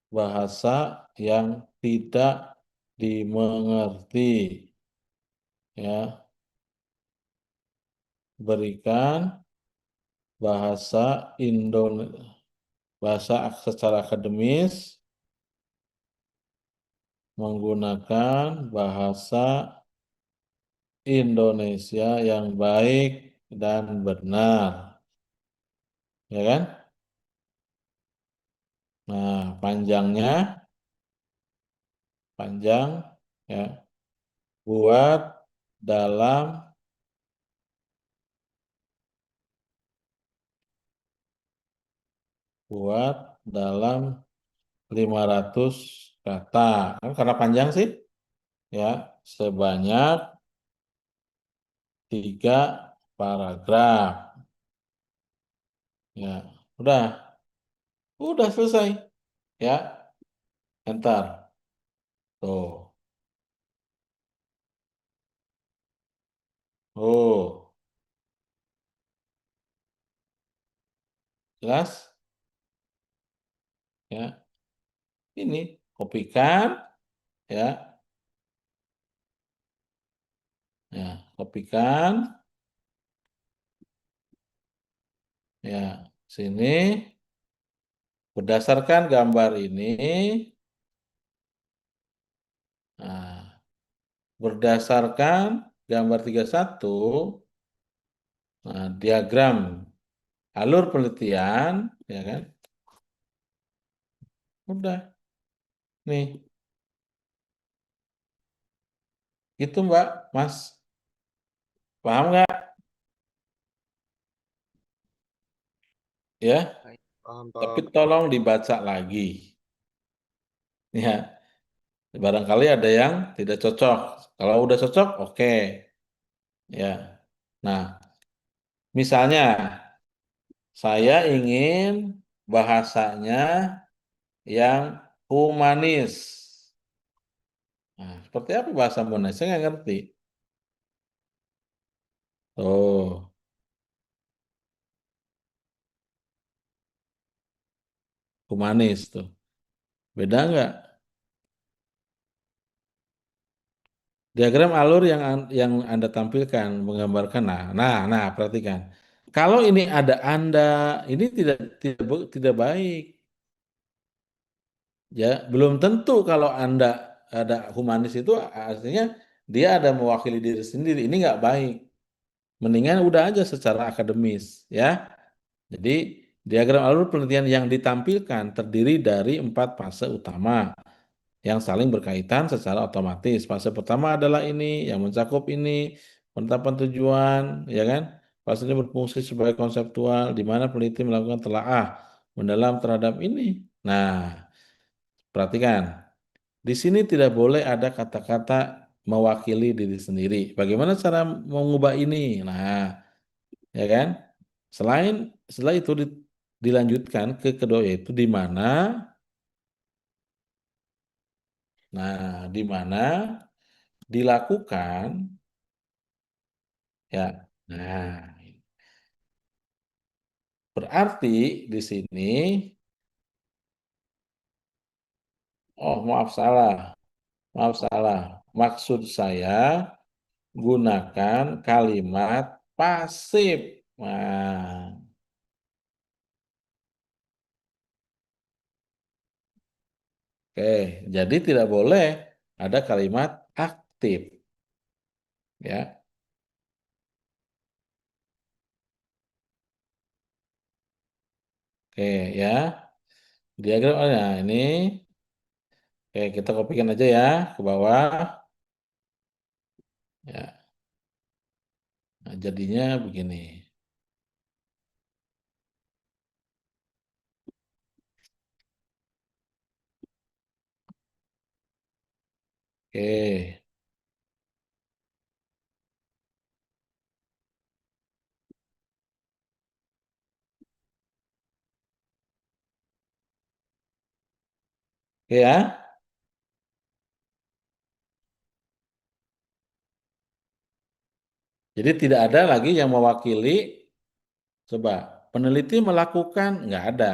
Speaker 1: bahasa yang tidak dimengerti, ya. Berikan bahasa bahasa secara akademis, menggunakan bahasa Indonesia yang baik dan benar, ya kan? Nah, panjang, ya, buat dalam buat dalam 500 kata. Kan karena panjang sih, ya, sebanyak 3 paragraf. Ya, udah selesai, ya, enter. Tuh, oh, jelas, ya. Ini kopikan, ya, ya, kopikan, ya, sini. Berdasarkan gambar ini, nah, berdasarkan gambar 31, nah, diagram alur penelitian, ya kan? Udah, nih, itu Mbak, Mas, paham nggak? Ya,
Speaker 4: Baik, paham,
Speaker 1: tapi
Speaker 4: paham.
Speaker 1: tolong dibaca lagi, ya. Barangkali ada yang tidak cocok. Kalau udah cocok, oke, ya. Nah, misalnya saya ingin bahasanya yang humanis. Nah, seperti apa bahasa humanis? Saya nggak ngerti. Oh, humanis tuh. Beda nggak? Diagram alur yang Anda tampilkan menggambarkan. Nah, perhatikan. Kalau ini ada Anda, ini tidak baik. Ya, belum tentu kalau Anda ada humanis itu artinya dia ada mewakili diri sendiri. Ini nggak baik. Mendingan udah aja secara akademis, ya. Jadi diagram alur penelitian yang ditampilkan terdiri dari 4 fase utama yang saling berkaitan secara otomatis. Fase pertama adalah ini yang mencakup ini penetapan tujuan, ya kan? Fase ini berfungsi sebagai konseptual di mana peneliti melakukan telaah mendalam terhadap ini. Nah, perhatikan. Di sini tidak boleh ada kata-kata mewakili diri sendiri. Bagaimana cara mengubah ini? Nah, ya kan? Setelah itu dilanjutkan ke kedua yaitu di mana, di mana dilakukan, ya. Nah, berarti di sini, oh maaf salah. Maksud saya gunakan kalimat pasif. Nah, oke, jadi tidak boleh ada kalimat aktif, ya. Oke, ya. Diagram, nah ini, oke kita kopikan aja ya ke bawah, ya. Nah, jadinya begini. Oke, oke ya. Jadi tidak ada lagi yang mewakili. Coba peneliti melakukan nggak ada.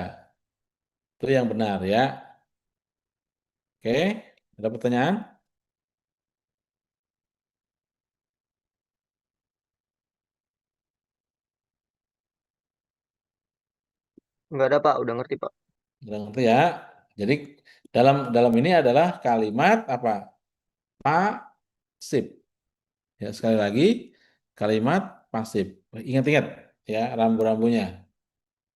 Speaker 1: Itu yang benar ya. Oke, ada pertanyaan?
Speaker 4: Nggak ada, Pak. Udah ngerti, Pak.
Speaker 1: Udah ngerti ya. Jadi dalam ini adalah kalimat apa? Pasif. Ya, sekali lagi kalimat pasif. Ingat-ingat ya rambu-rambunya.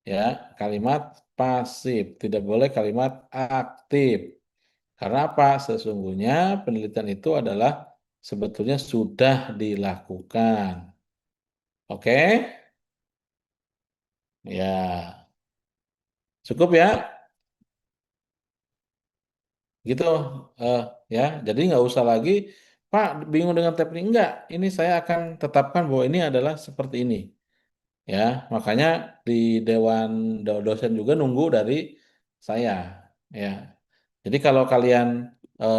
Speaker 1: Ya, kalimat pasif, tidak boleh kalimat aktif. Karena apa? Sesungguhnya penelitian itu adalah sebetulnya sudah dilakukan. Oke? Ya, cukup ya. Gitu. eh ya, jadi nggak usah lagi, Pak, bingung dengan tab ini. Enggak, ini saya akan tetapkan bahwa ini adalah seperti ini. Ya, makanya di dewan dosen juga nunggu dari saya. Ya, jadi kalau kalian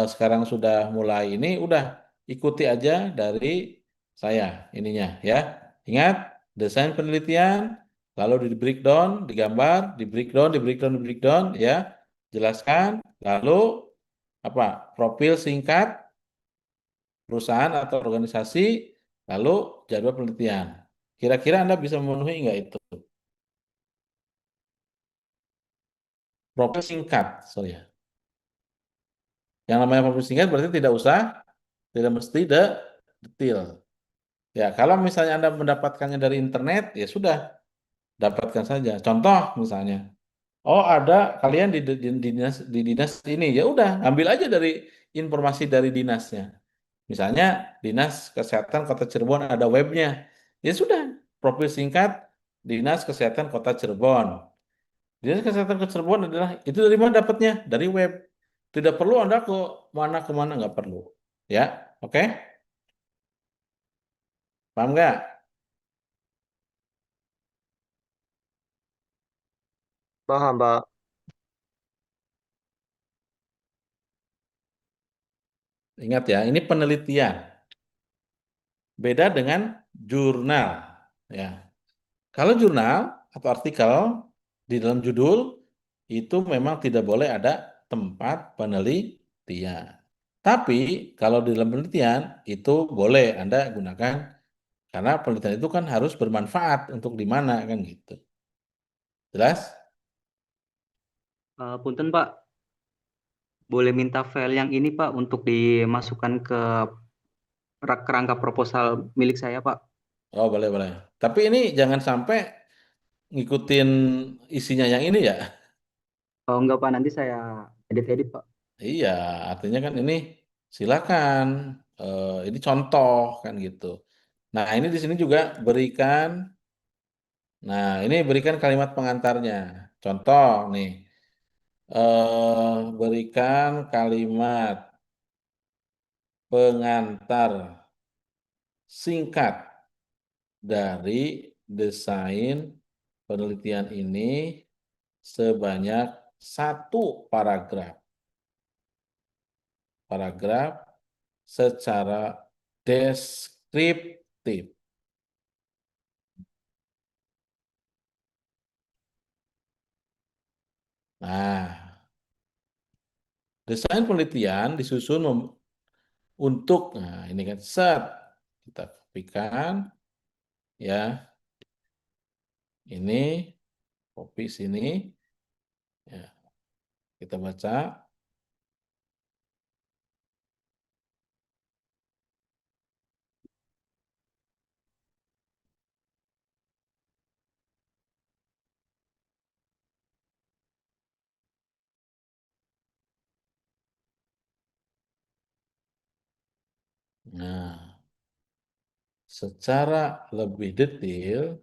Speaker 1: sekarang sudah mulai ini, udah ikuti aja dari saya ininya ya. Ingat, desain penelitian, lalu di breakdown, digambar, di breakdown, di breakdown, di breakdown, ya. Jelaskan, lalu apa? Profil singkat perusahaan atau organisasi, lalu jadwal penelitian. Kira-kira Anda bisa memenuhi nggak itu? Profil singkat, sorry ya. Yang namanya profil singkat berarti tidak mesti detail. Ya, kalau misalnya Anda mendapatkannya dari internet, ya sudah, dapatkan saja. Contoh misalnya, oh ada kalian di dinas ini, ya udah, ambil aja dari informasi dari dinasnya. Misalnya Dinas Kesehatan Kota Cirebon ada webnya, ya sudah, profil singkat Dinas Kesehatan Kota Cirebon. Dinas Kesehatan Kota Cirebon adalah itu dari mana dapatnya? Dari web. Tidak perlu Anda ke mana nggak perlu. Ya, oke? Paham nggak?
Speaker 4: Paham, Pak.
Speaker 1: Ingat ya, ini penelitian. Beda dengan jurnal. Ya, kalau jurnal atau artikel di dalam judul itu memang tidak boleh ada tempat penelitian. Tapi kalau di dalam penelitian itu boleh Anda gunakan karena penelitian itu kan harus bermanfaat untuk di mana kan gitu. Jelas?
Speaker 5: Punten Pak, boleh minta file yang ini Pak untuk dimasukkan ke kerangka proposal milik saya Pak.
Speaker 1: Oh, boleh, boleh. Tapi ini jangan sampai ngikutin isinya yang ini ya.
Speaker 5: Oh enggak Pak, nanti saya edit-edit Pak.
Speaker 1: Iya, artinya kan ini silakan. Ini contoh kan gitu. Nah, ini di sini juga berikan. Nah, ini berikan kalimat pengantarnya. Contoh nih, berikan kalimat pengantar singkat dari desain penelitian ini sebanyak satu paragraf. Paragraf secara deskriptif. Nah, desain penelitian disusun untuk, nah ini kan set, kita kopikan, ya, ini, copy sini, ya, kita baca, nah, secara lebih detail,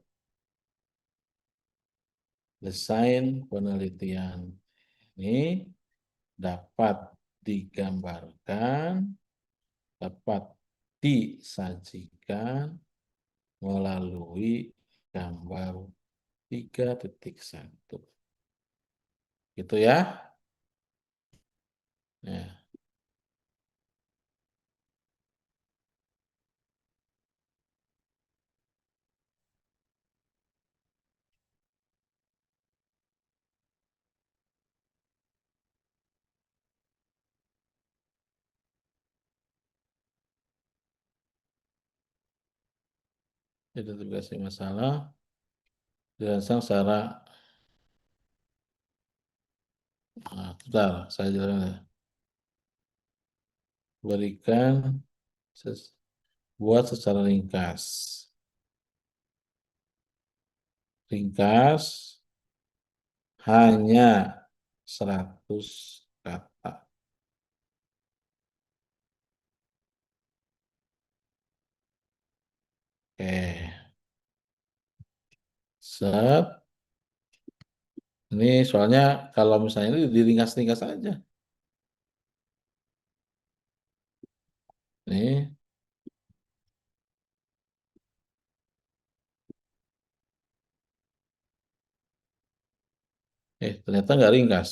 Speaker 1: desain penelitian ini dapat digambarkan, dapat disajikan melalui gambar 3.1. Gitu ya. Ya, identifikasi masalah dirancang secara bentar, saya jelaskan ya. Berikan buat secara ringkas. ringkas hanya 100 kata. Oke. Set. Ini soalnya kalau misalnya ini diringkas-ringkas aja. Nih. Ternyata nggak ringkas.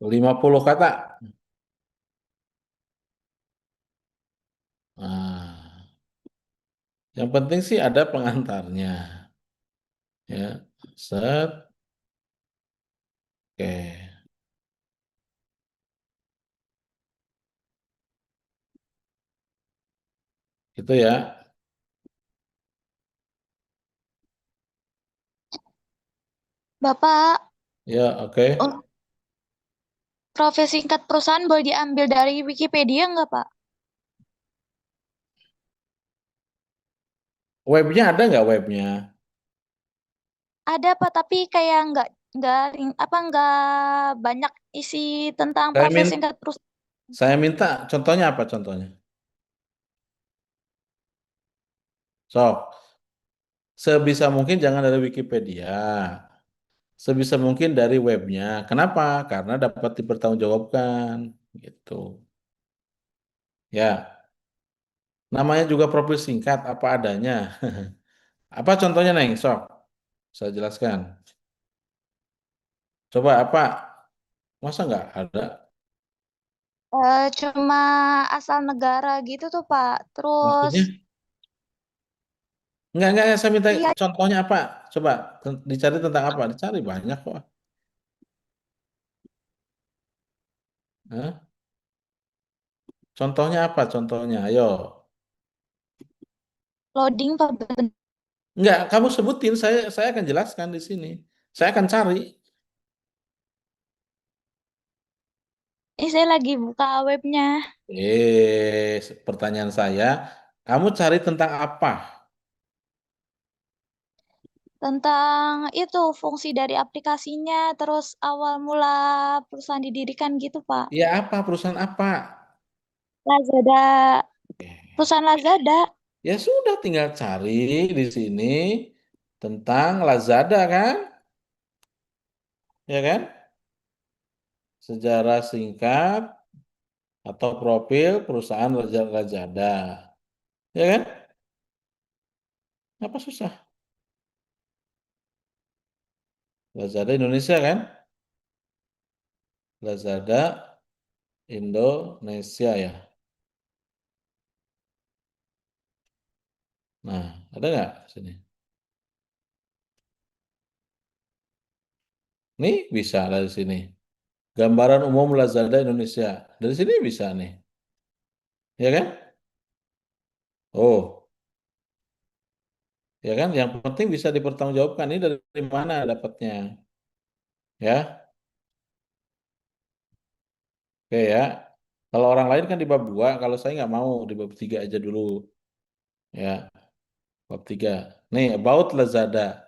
Speaker 1: 50 kata. Nah, yang penting sih ada pengantarnya. Ya, set. Oke. Itu ya.
Speaker 2: Bapak,
Speaker 1: Ya, oke.
Speaker 2: profil singkat perusahaan boleh diambil dari Wikipedia nggak, Pak?
Speaker 1: Webnya ada nggak webnya?
Speaker 2: Ada, Pak, tapi kayak nggak banyak isi tentang
Speaker 1: Saya
Speaker 2: profil
Speaker 1: minta,
Speaker 2: singkat perusahaan.
Speaker 1: saya minta contohnya apa contohnya? Sok, sebisa mungkin jangan dari Wikipedia. Sebisa mungkin dari webnya. Kenapa? Karena dapat dipertanggungjawabkan. Gitu. Ya, namanya juga profil singkat apa adanya. Apa contohnya, Neng? Sok, saya jelaskan. Coba apa? Masa nggak ada?
Speaker 2: Cuma asal negara gitu tuh, Pak. Terus,
Speaker 1: Maksudnya? Enggak, saya minta
Speaker 2: iya,
Speaker 1: contohnya apa? Coba dicari tentang apa? Dicari banyak kok. Hah? Contohnya apa? Contohnya, ayo.
Speaker 2: loading, Pak.
Speaker 1: Enggak, kamu sebutin, saya akan jelaskan di sini. Saya akan cari.
Speaker 2: Ini saya lagi buka webnya.
Speaker 1: Pertanyaan saya, kamu cari tentang apa?
Speaker 2: Tentang itu fungsi dari aplikasinya, terus awal mula perusahaan didirikan gitu, Pak.
Speaker 1: Ya apa? Perusahaan apa?
Speaker 2: Lazada, perusahaan Lazada.
Speaker 1: Ya sudah, tinggal cari di sini tentang Lazada kan? Ya kan? Sejarah singkat atau profil perusahaan Lazada. Ya kan? Apa susah? Lazada Indonesia kan? Lazada Indonesia ya. Nah, ada nggak sini? Nih bisa dari sini. Gambaran umum Lazada Indonesia. Dari sini bisa nih. Ya kan? Oh, ya kan? Yang penting bisa dipertanggungjawabkan. Ini dari mana dapatnya? Ya, oke ya. Kalau orang lain kan di bab 2, kalau saya nggak mau di bab 3 aja dulu. Ya, bab 3. Nih, about Lazada.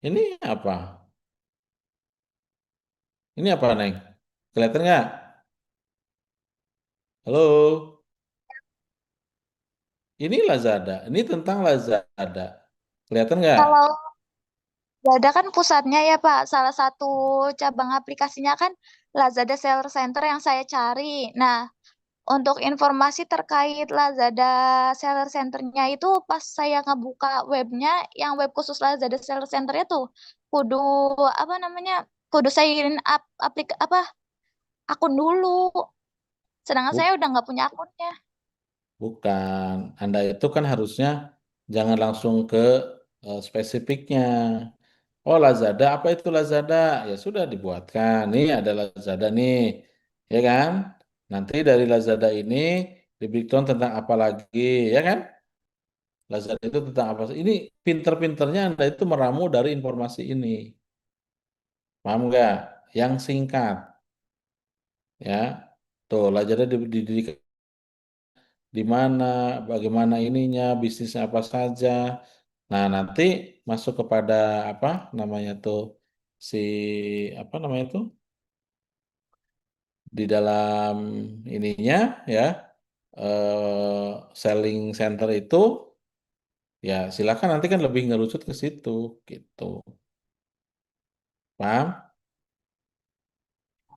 Speaker 1: Ini apa? Ini apa, Neng? Kelihatan nggak? Halo? Ini Lazada. Ini tentang Lazada. Kelihatan nggak?
Speaker 2: Kalau Lazada kan pusatnya ya, Pak. Salah satu cabang aplikasinya kan Lazada Seller Center yang saya cari. Nah, untuk informasi terkait Lazada Seller Center-nya itu pas saya ngebuka webnya, yang web khusus Lazada Seller Center-nya tuh kudu apa namanya? Kudu sign up akun dulu. Sedangkan saya
Speaker 1: Bu-
Speaker 2: udah nggak punya akunnya.
Speaker 1: Bukan. Anda itu kan harusnya jangan langsung ke spesifiknya. Oh, Lazada, apa itu Lazada? Ya sudah dibuatkan. Nih ada Lazada nih. Ya kan? Nanti dari Lazada ini di breakdown tentang apa lagi, ya kan? Lazada itu tentang apa? Ini pinter-pinternya Anda itu meramu dari informasi ini. Paham nggak? Yang singkat, ya. Tuh, Lazada didirikan di mana, bagaimana ininya, bisnisnya apa saja. Nah, nanti masuk kepada apa namanya tuh si apa namanya tuh di dalam ininya ya selling center itu ya silakan nanti kan lebih ngerucut ke situ gitu. Paham?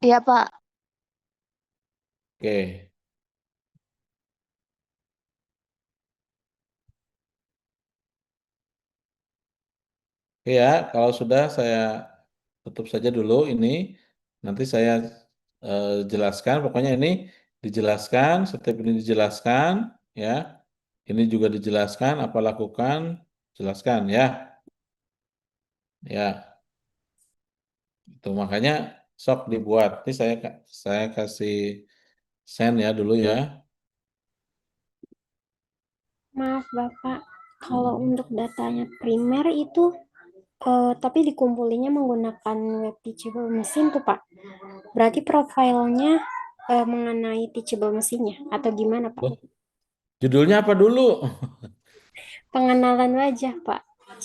Speaker 2: Iya, Pak.
Speaker 1: Oke. Oke ya, kalau sudah saya tutup saja dulu ini. Nanti saya jelaskan, pokoknya ini dijelaskan, setiap ini dijelaskan, ya. Ini juga dijelaskan, apa lakukan, jelaskan ya. Ya, itu makanya sok dibuat. Ini saya kasih send ya dulu ya.
Speaker 3: Maaf Bapak, kalau
Speaker 1: Hmm.
Speaker 3: untuk datanya primer itu tapi dikumpulinya menggunakan web teachable mesin tuh Pak. Berarti profilnya mengenai teachable mesinnya atau gimana Pak?
Speaker 1: Oh, judulnya apa dulu?
Speaker 3: Pengenalan wajah Pak,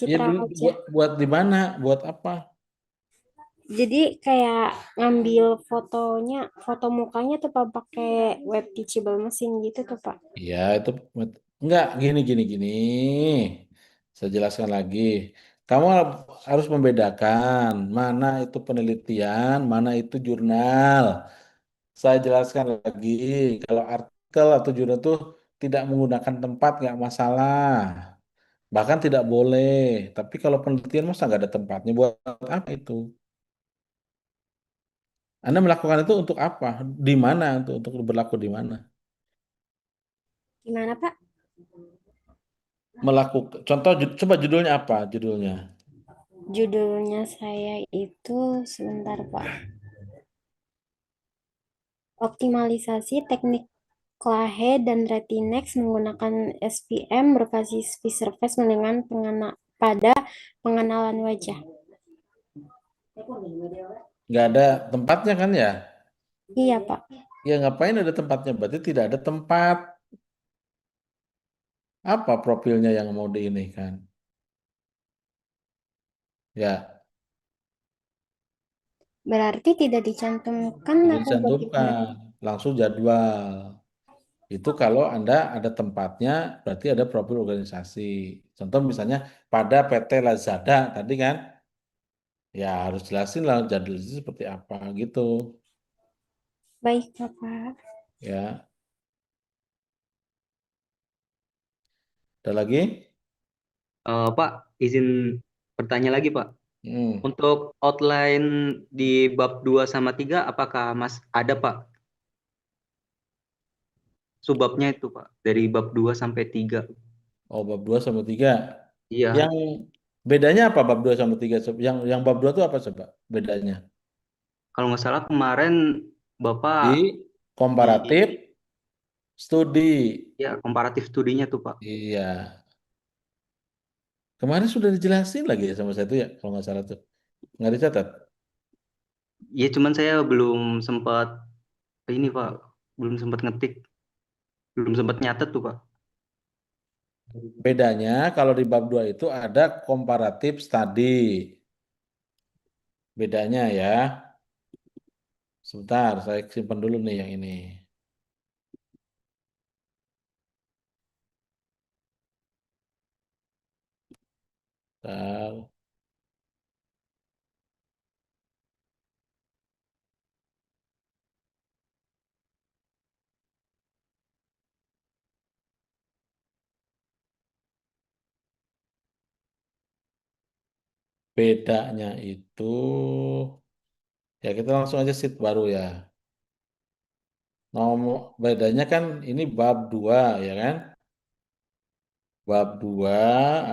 Speaker 1: Ya
Speaker 3: citra
Speaker 1: dulu
Speaker 3: wajah.
Speaker 1: buat di mana? Buat apa?
Speaker 3: Jadi kayak ngambil fotonya, foto mukanya tuh Pak pakai web teachable mesin gitu tuh Pak.
Speaker 1: Ya, itu enggak gini. Saya jelaskan lagi. Kamu harus membedakan mana itu penelitian, mana itu jurnal. Saya jelaskan lagi, kalau artikel atau jurnal itu tidak menggunakan tempat nggak masalah. Bahkan tidak boleh. Tapi kalau penelitian masa nggak ada tempatnya, buat apa itu? Anda melakukan itu untuk apa? Di mana? Untuk berlaku di mana?
Speaker 3: Gimana Pak?
Speaker 1: Melakukan. Contoh, coba judulnya apa? Judulnya.
Speaker 3: Judulnya saya itu sebentar Pak. Optimalisasi teknik Clahe dan Retinex menggunakan SPM berbasis feature face dengan pada pengenalan wajah.
Speaker 1: Nggak ada tempatnya kan ya?
Speaker 3: Iya Pak.
Speaker 1: Ya ngapain ada tempatnya? Berarti tidak ada tempat. Apa profilnya yang mau diinikan? Ya,
Speaker 3: Berarti tidak dicantumkan
Speaker 1: tidak
Speaker 3: atau bagaimana
Speaker 1: dicantumkan.
Speaker 3: Pak?
Speaker 1: Langsung jadwal. Itu kalau Anda ada tempatnya, berarti ada profil organisasi. Contoh misalnya pada PT Lazada tadi kan, ya harus jelasin lah jadwal itu seperti apa gitu.
Speaker 3: Baik Bapak.
Speaker 1: Ya, ada lagi?
Speaker 5: Pak, izin bertanya lagi Pak.
Speaker 1: Hmm.
Speaker 5: Untuk outline di bab 2 sama 3, apakah Mas ada Pak? Subbabnya itu Pak, dari bab 2 sampai 3.
Speaker 1: Oh, bab 2 sama 3.
Speaker 5: Iya,
Speaker 1: Yang bedanya apa bab 2 sama 3? Yang bab 2 itu apa coba bedanya?
Speaker 5: kalau nggak salah kemarin Bapak
Speaker 1: Di
Speaker 5: di
Speaker 1: komparatif studi.
Speaker 5: ya komparatif studinya tuh Pak.
Speaker 1: Iya. Kemarin sudah dijelasin lagi ya sama saya itu ya, kalau nggak salah tuh. Nggak dicatat.
Speaker 5: Ya cuman saya belum sempat ini Pak, belum sempat ngetik, belum sempat nyatet tuh Pak.
Speaker 1: Bedanya kalau di bab 2 itu ada komparatif study. Bedanya ya. Sebentar, saya simpan dulu nih yang ini. Bentar. Bedanya itu ya kita langsung aja sheet baru ya. Nomor bedanya kan ini bab 2 ya kan? Bab 2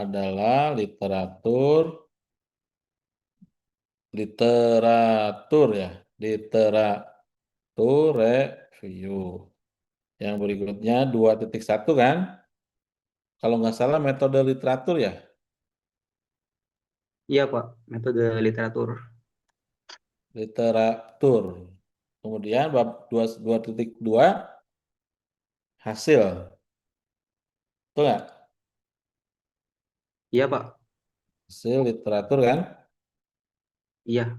Speaker 1: adalah literatur ya. Literatur review. Yang berikutnya 2.1 kan? Kalau nggak salah metode literatur ya.
Speaker 5: Iya Pak, metode literatur.
Speaker 1: Literatur. Kemudian bab 2.2 hasil. Betul nggak?
Speaker 5: Iya, Pak.
Speaker 1: Hasil literatur kan.
Speaker 5: Iya.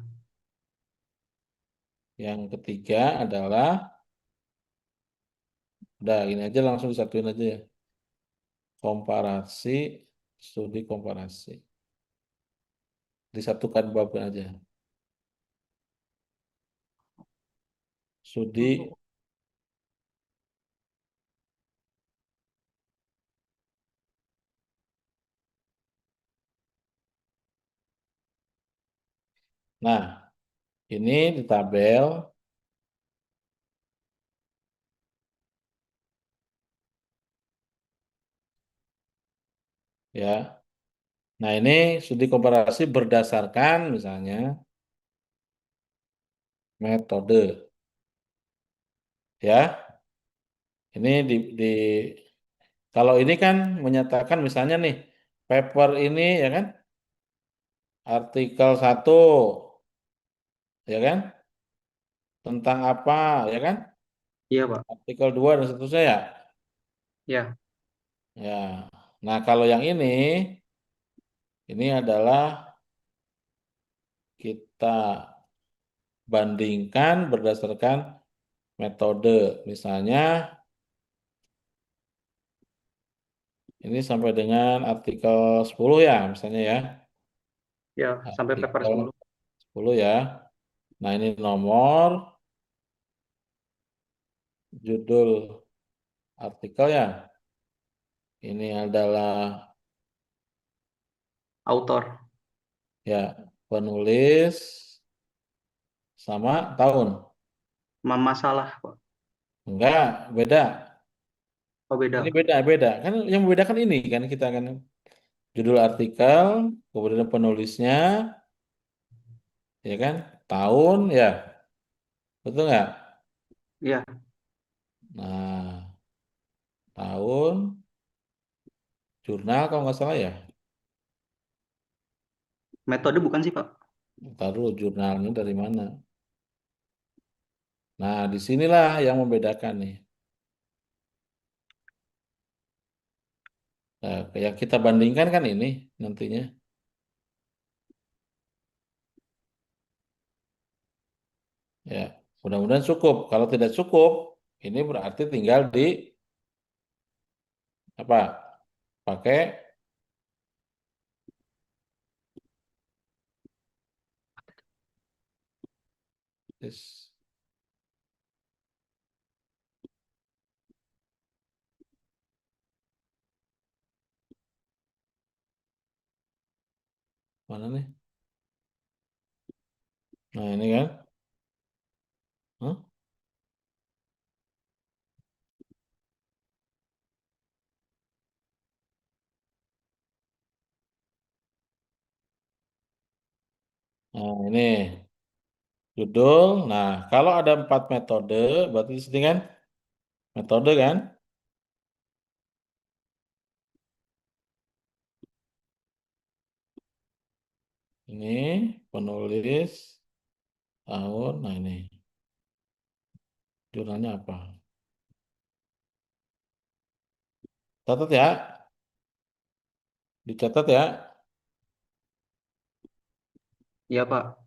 Speaker 1: Yang ketiga adalah, udah ini aja langsung disatuin aja ya. Komparasi, studi komparasi. Disatukan bab aja. Studi Nah, ini di tabel ya. Nah, ini studi komparasi berdasarkan misalnya metode ya. Ini kalau ini kan menyatakan misalnya nih paper ini ya kan artikel 1 ya kan tentang apa ya kan
Speaker 5: Iya, Pak.
Speaker 1: artikel 2 dan seterusnya ya.
Speaker 5: Iya.
Speaker 1: Ya. Nah, kalau yang ini adalah kita bandingkan berdasarkan metode. Misalnya ini sampai dengan artikel 10 ya misalnya ya.
Speaker 5: Iya, sampai paper
Speaker 1: Artikel
Speaker 5: 10.
Speaker 1: 10 ya. Nah, ini nomor judul artikel ya. Ini adalah
Speaker 5: Autor.
Speaker 1: ya penulis sama tahun.
Speaker 5: Masalah, Pak.
Speaker 1: Enggak, beda.
Speaker 5: Oh,
Speaker 1: Ini
Speaker 5: beda.
Speaker 1: beda. Kan yang membedakan ini kan kita kan judul artikel, kemudian penulisnya, ya kan? Tahun ya. Betul nggak?
Speaker 5: Iya.
Speaker 1: Nah, tahun jurnal kalau nggak salah ya.
Speaker 5: Metode bukan sih, Pak?
Speaker 1: Taruh jurnalnya dari mana. Nah, disinilah yang membedakan nih. Nah, yang kita bandingkan kan ini nantinya. Ya, mudah-mudahan cukup. Kalau tidak cukup, ini berarti tinggal di apa? Pakai this. Mana nih? Nah, ini kan. Hah? Nah, ini judul. Nah, kalau ada 4 metode, berarti di sini kan metode kan? Ini penulis tahun. Nah, ini jurnalnya apa? Catat ya, dicatat ya.
Speaker 5: Iya, Pak.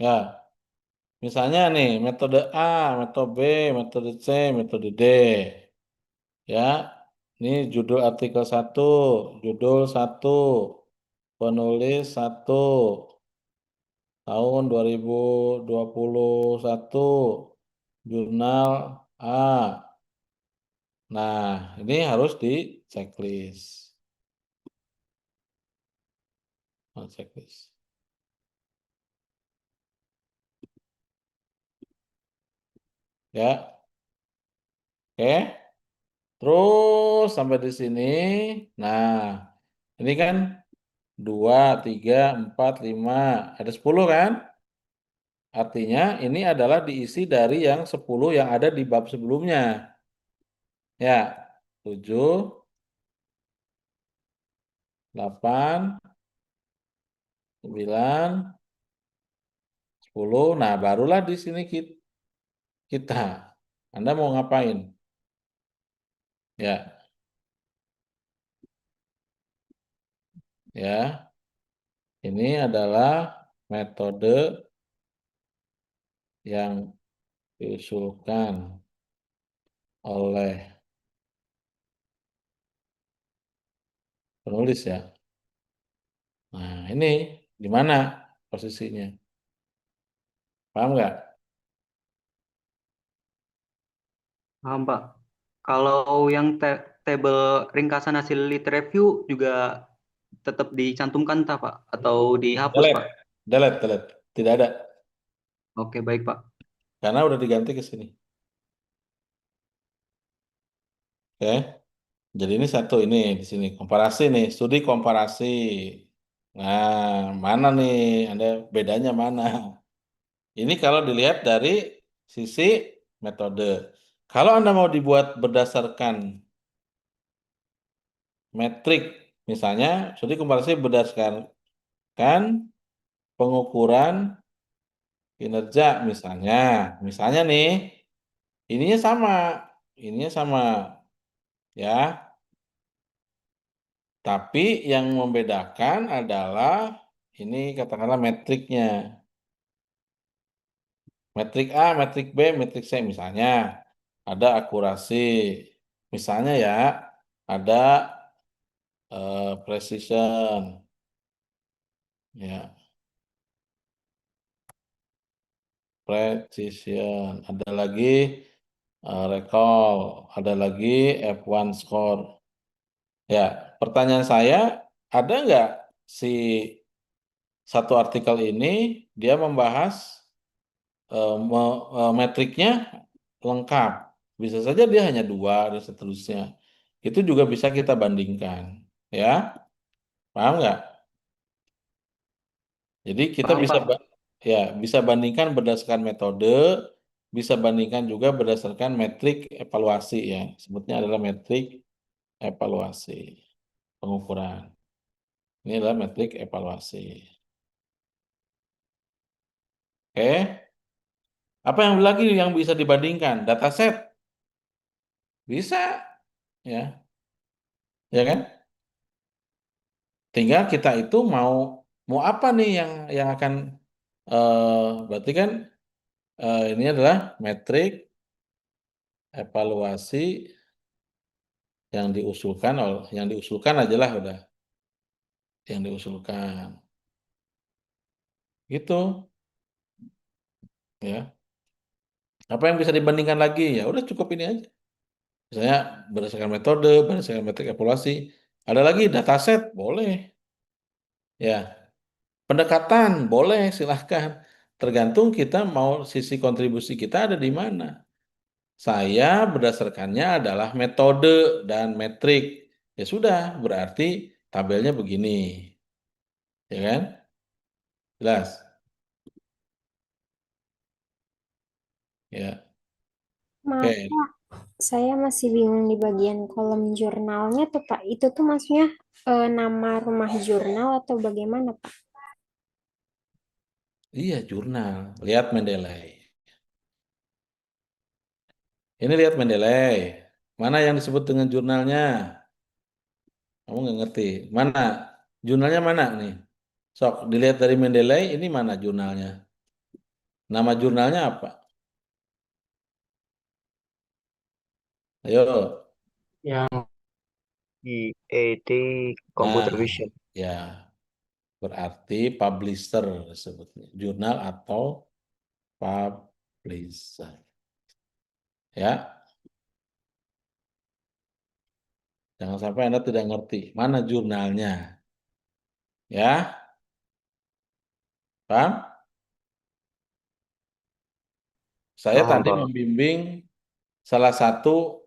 Speaker 1: Ya, misalnya nih metode A, metode B, metode C, metode D. Ya, ini judul artikel 1, judul 1, penulis 1, tahun 2021, jurnal A. Nah, ini harus di checklist. Oh, checklist. Ya, oke. Terus sampai di sini. Nah, ini kan 2, 3, 4, 5, ada 10 kan? Artinya ini adalah diisi dari yang 10 yang ada di bab sebelumnya. Ya, 7, 8, 9, 10. Nah, barulah di sini kita. Anda mau ngapain? Ya, ya. Ini adalah metode yang diusulkan oleh penulis ya. Nah, ini di mana posisinya? Paham nggak?
Speaker 5: Paham, Pak. Kalau yang tabel ringkasan hasil lit review juga tetap dicantumkan, Pak? Atau dihapus,
Speaker 1: Delete,
Speaker 5: Pak?
Speaker 1: delete. Tidak ada.
Speaker 5: Oke, baik, Pak.
Speaker 1: Karena udah diganti ke sini. Oke. Jadi ini satu ini di sini komparasi nih, studi komparasi. Nah, mana nih? Anda bedanya mana? Ini kalau dilihat dari sisi metode. Kalau Anda mau dibuat berdasarkan metrik, misalnya studi komparasi berdasarkan pengukuran kinerja misalnya nih, ininya sama, ya. Tapi yang membedakan adalah ini katakanlah metriknya. Metrik A, metrik B, metrik C misalnya. Ada akurasi. Misalnya ya, ada precision. Ya, precision. Ada lagi recall. Ada lagi F1 score. Ya, pertanyaan saya, ada nggak si satu artikel ini dia membahas metriknya lengkap. Bisa saja dia hanya 2 dan seterusnya. Itu juga bisa kita bandingkan. Ya, paham nggak? Jadi kita
Speaker 5: Paham,
Speaker 1: bisa
Speaker 5: Pak.
Speaker 1: ya bisa bandingkan berdasarkan metode, bisa bandingkan juga berdasarkan metrik evaluasi ya. Sebutnya adalah metrik evaluasi pengukuran. Ini adalah metrik evaluasi. Oke. Apa yang lagi yang bisa dibandingkan? Dataset bisa, ya, ya kan? Tinggal kita itu mau apa nih yang akan berarti kan ini adalah metrik evaluasi yang diusulkan aja lah udah yang diusulkan gitu ya. Apa yang bisa dibandingkan lagi? Ya udah cukup ini aja. Misalnya berdasarkan metode, berdasarkan metrik evaluasi. Ada lagi dataset, boleh. Ya, pendekatan boleh, silahkan. Tergantung kita mau sisi kontribusi kita ada di mana. Saya berdasarkannya adalah metode dan metrik. Ya sudah, berarti tabelnya begini. Ya kan? Jelas? Ya.
Speaker 3: Maaf,
Speaker 1: Oke.
Speaker 3: Pak. Saya masih bingung di bagian kolom jurnalnya tuh, Pak. Itu tuh maksudnya nama rumah jurnal atau bagaimana, Pak?
Speaker 1: Iya, jurnal. Lihat Mendeley. Ini lihat Mendeley. Mana yang disebut dengan jurnalnya? Kamu nggak ngerti. Mana? Jurnalnya mana nih? Sok, dilihat dari Mendeley, ini mana jurnalnya? Nama jurnalnya apa? Ayo.
Speaker 5: Yang
Speaker 4: EAD
Speaker 1: Nah,
Speaker 4: Computer Vision.
Speaker 1: ya. Berarti publisher sebutnya. Jurnal atau publisher. Ya, jangan sampai Anda tidak ngerti. Mana jurnalnya? Ya, paham? Saya
Speaker 4: Paham,
Speaker 1: tadi
Speaker 4: Pak.
Speaker 1: membimbing salah satu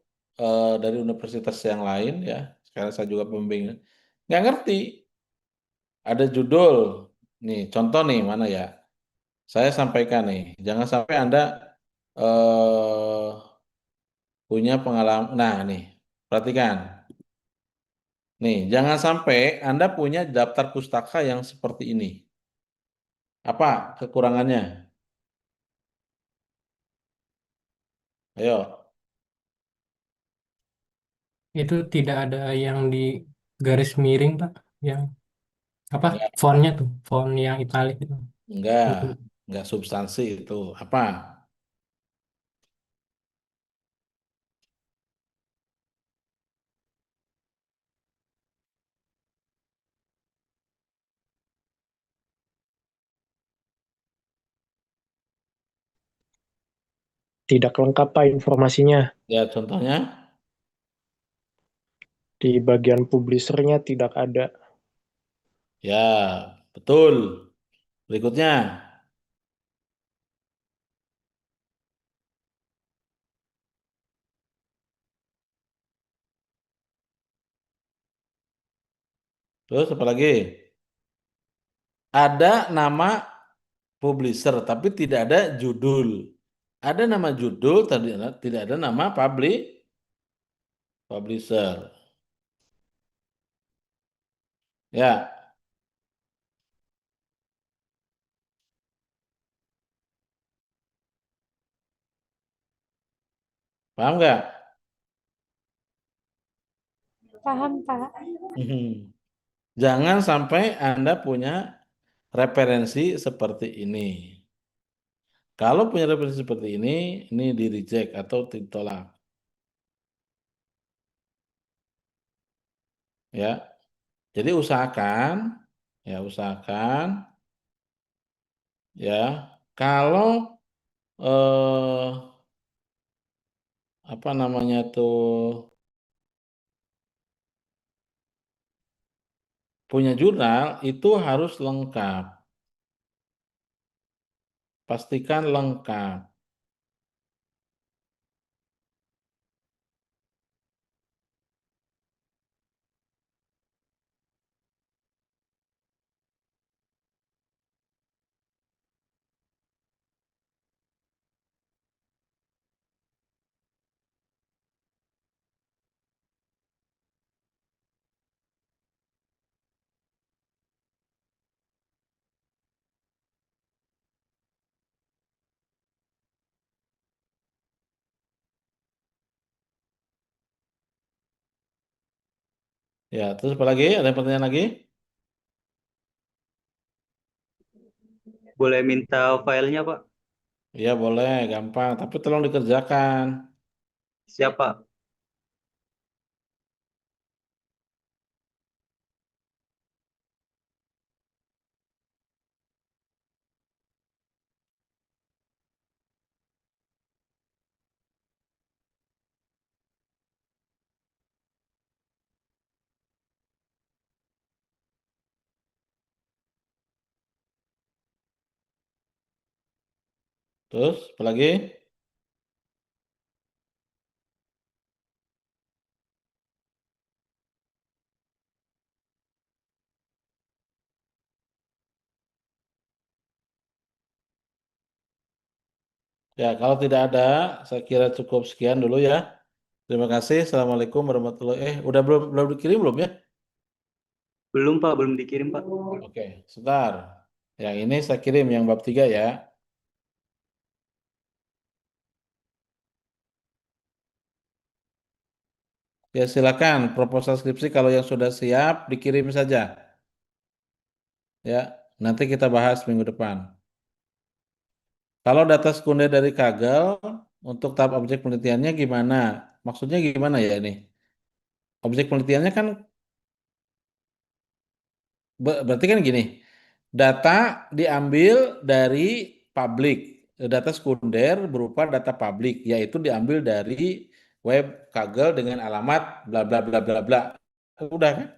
Speaker 1: dari universitas yang lain ya. Sekarang saya juga pembimbing. Nggak ngerti. Ada judul. Nih, contoh nih mana ya? Saya sampaikan nih. Jangan sampai Anda eh, punya pengalaman. Nah, nih, perhatikan. Nih, jangan sampai Anda punya daftar pustaka yang seperti ini. Apa kekurangannya? Ayo.
Speaker 6: Itu tidak ada yang di garis miring, Pak. Yang apa?
Speaker 1: Enggak,
Speaker 6: Fontnya tuh, font yang italik itu.
Speaker 1: enggak,
Speaker 6: Itu.
Speaker 1: enggak substansi itu. Apa?
Speaker 7: Tidak lengkap Pak informasinya.
Speaker 1: Ya, contohnya.
Speaker 7: Di bagian publishernya tidak ada.
Speaker 1: Ya, betul. Berikutnya. Terus apa lagi? Ada nama publisher, tapi tidak ada judul. Ada nama judul, tidak ada nama publisher. Ya, paham nggak?
Speaker 3: Paham, Pak.
Speaker 1: Mhm. Jangan sampai Anda punya referensi seperti ini. Kalau punya referensi seperti ini di reject atau ditolak. Ya, jadi usahakan ya kalau eh, apa namanya tuh punya jurnal itu harus lengkap. Pastikan lengkap. Ya, terus apa lagi? Ada pertanyaan lagi?
Speaker 5: Boleh minta filenya, Pak?
Speaker 1: Ya, boleh, gampang, tapi tolong dikerjakan.
Speaker 5: Siapa?
Speaker 1: Terus apa lagi? Ya, kalau tidak ada, saya kira cukup sekian dulu ya. Terima kasih. Assalamualaikum warahmatullahi. Udah belum belum dikirim belum ya?
Speaker 5: Belum, Pak. Belum dikirim, Pak.
Speaker 1: Oke, sebentar. Yang ini saya kirim yang bab 3 ya. Ya, silakan proposal skripsi kalau yang sudah siap dikirim saja. Ya, nanti kita bahas minggu depan. Kalau data sekunder dari Kaggle untuk tahap objek penelitiannya gimana? Maksudnya gimana ya ini? Objek penelitiannya kan berarti kan gini. Data diambil dari publik. Data sekunder berupa data publik, yaitu diambil dari web Kaggle dengan alamat bla bla bla bla bla. Udah kan?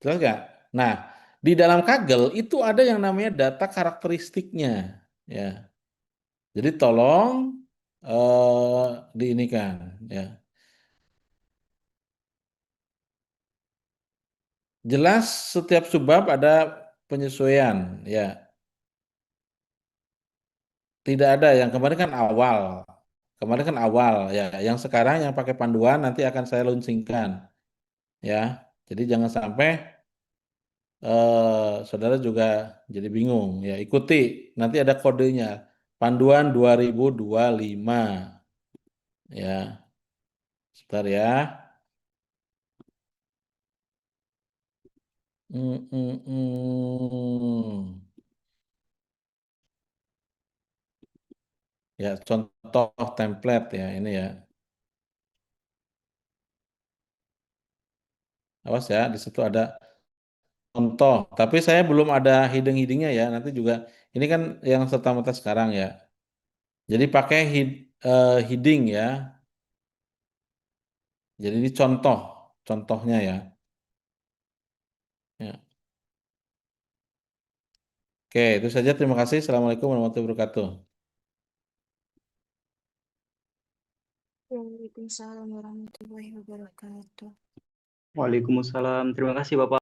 Speaker 1: Jelas nggak? Nah, di dalam Kaggle itu ada yang namanya data karakteristiknya. Ya. Jadi tolong diinikan. Ya. Jelas setiap subbab ada penyesuaian. Ya. Tidak ada yang kemarin kan awal. Kemarin kan awal ya. Yang sekarang yang pakai panduan nanti akan saya launchingkan ya. Jadi jangan sampai saudara juga jadi bingung ya. Ikuti, nanti ada kodenya. Panduan 2025 ya. Sebentar ya. Hmm, hmm, hmm. Ya, contoh template ya ini ya. Awas ya, di situ ada contoh. Tapi saya belum ada hiding-hidingnya ya. Nanti juga ini kan yang serta-merta sekarang ya. Jadi pakai heading ya. Jadi ini contohnya ya. Ya. Oke, itu saja. Terima kasih. Assalamualaikum warahmatullahi wabarakatuh.
Speaker 8: Waalaikumsalam warahmatullahi wabarakatuh.
Speaker 5: Waalaikumsalam. Terima kasih Bapak.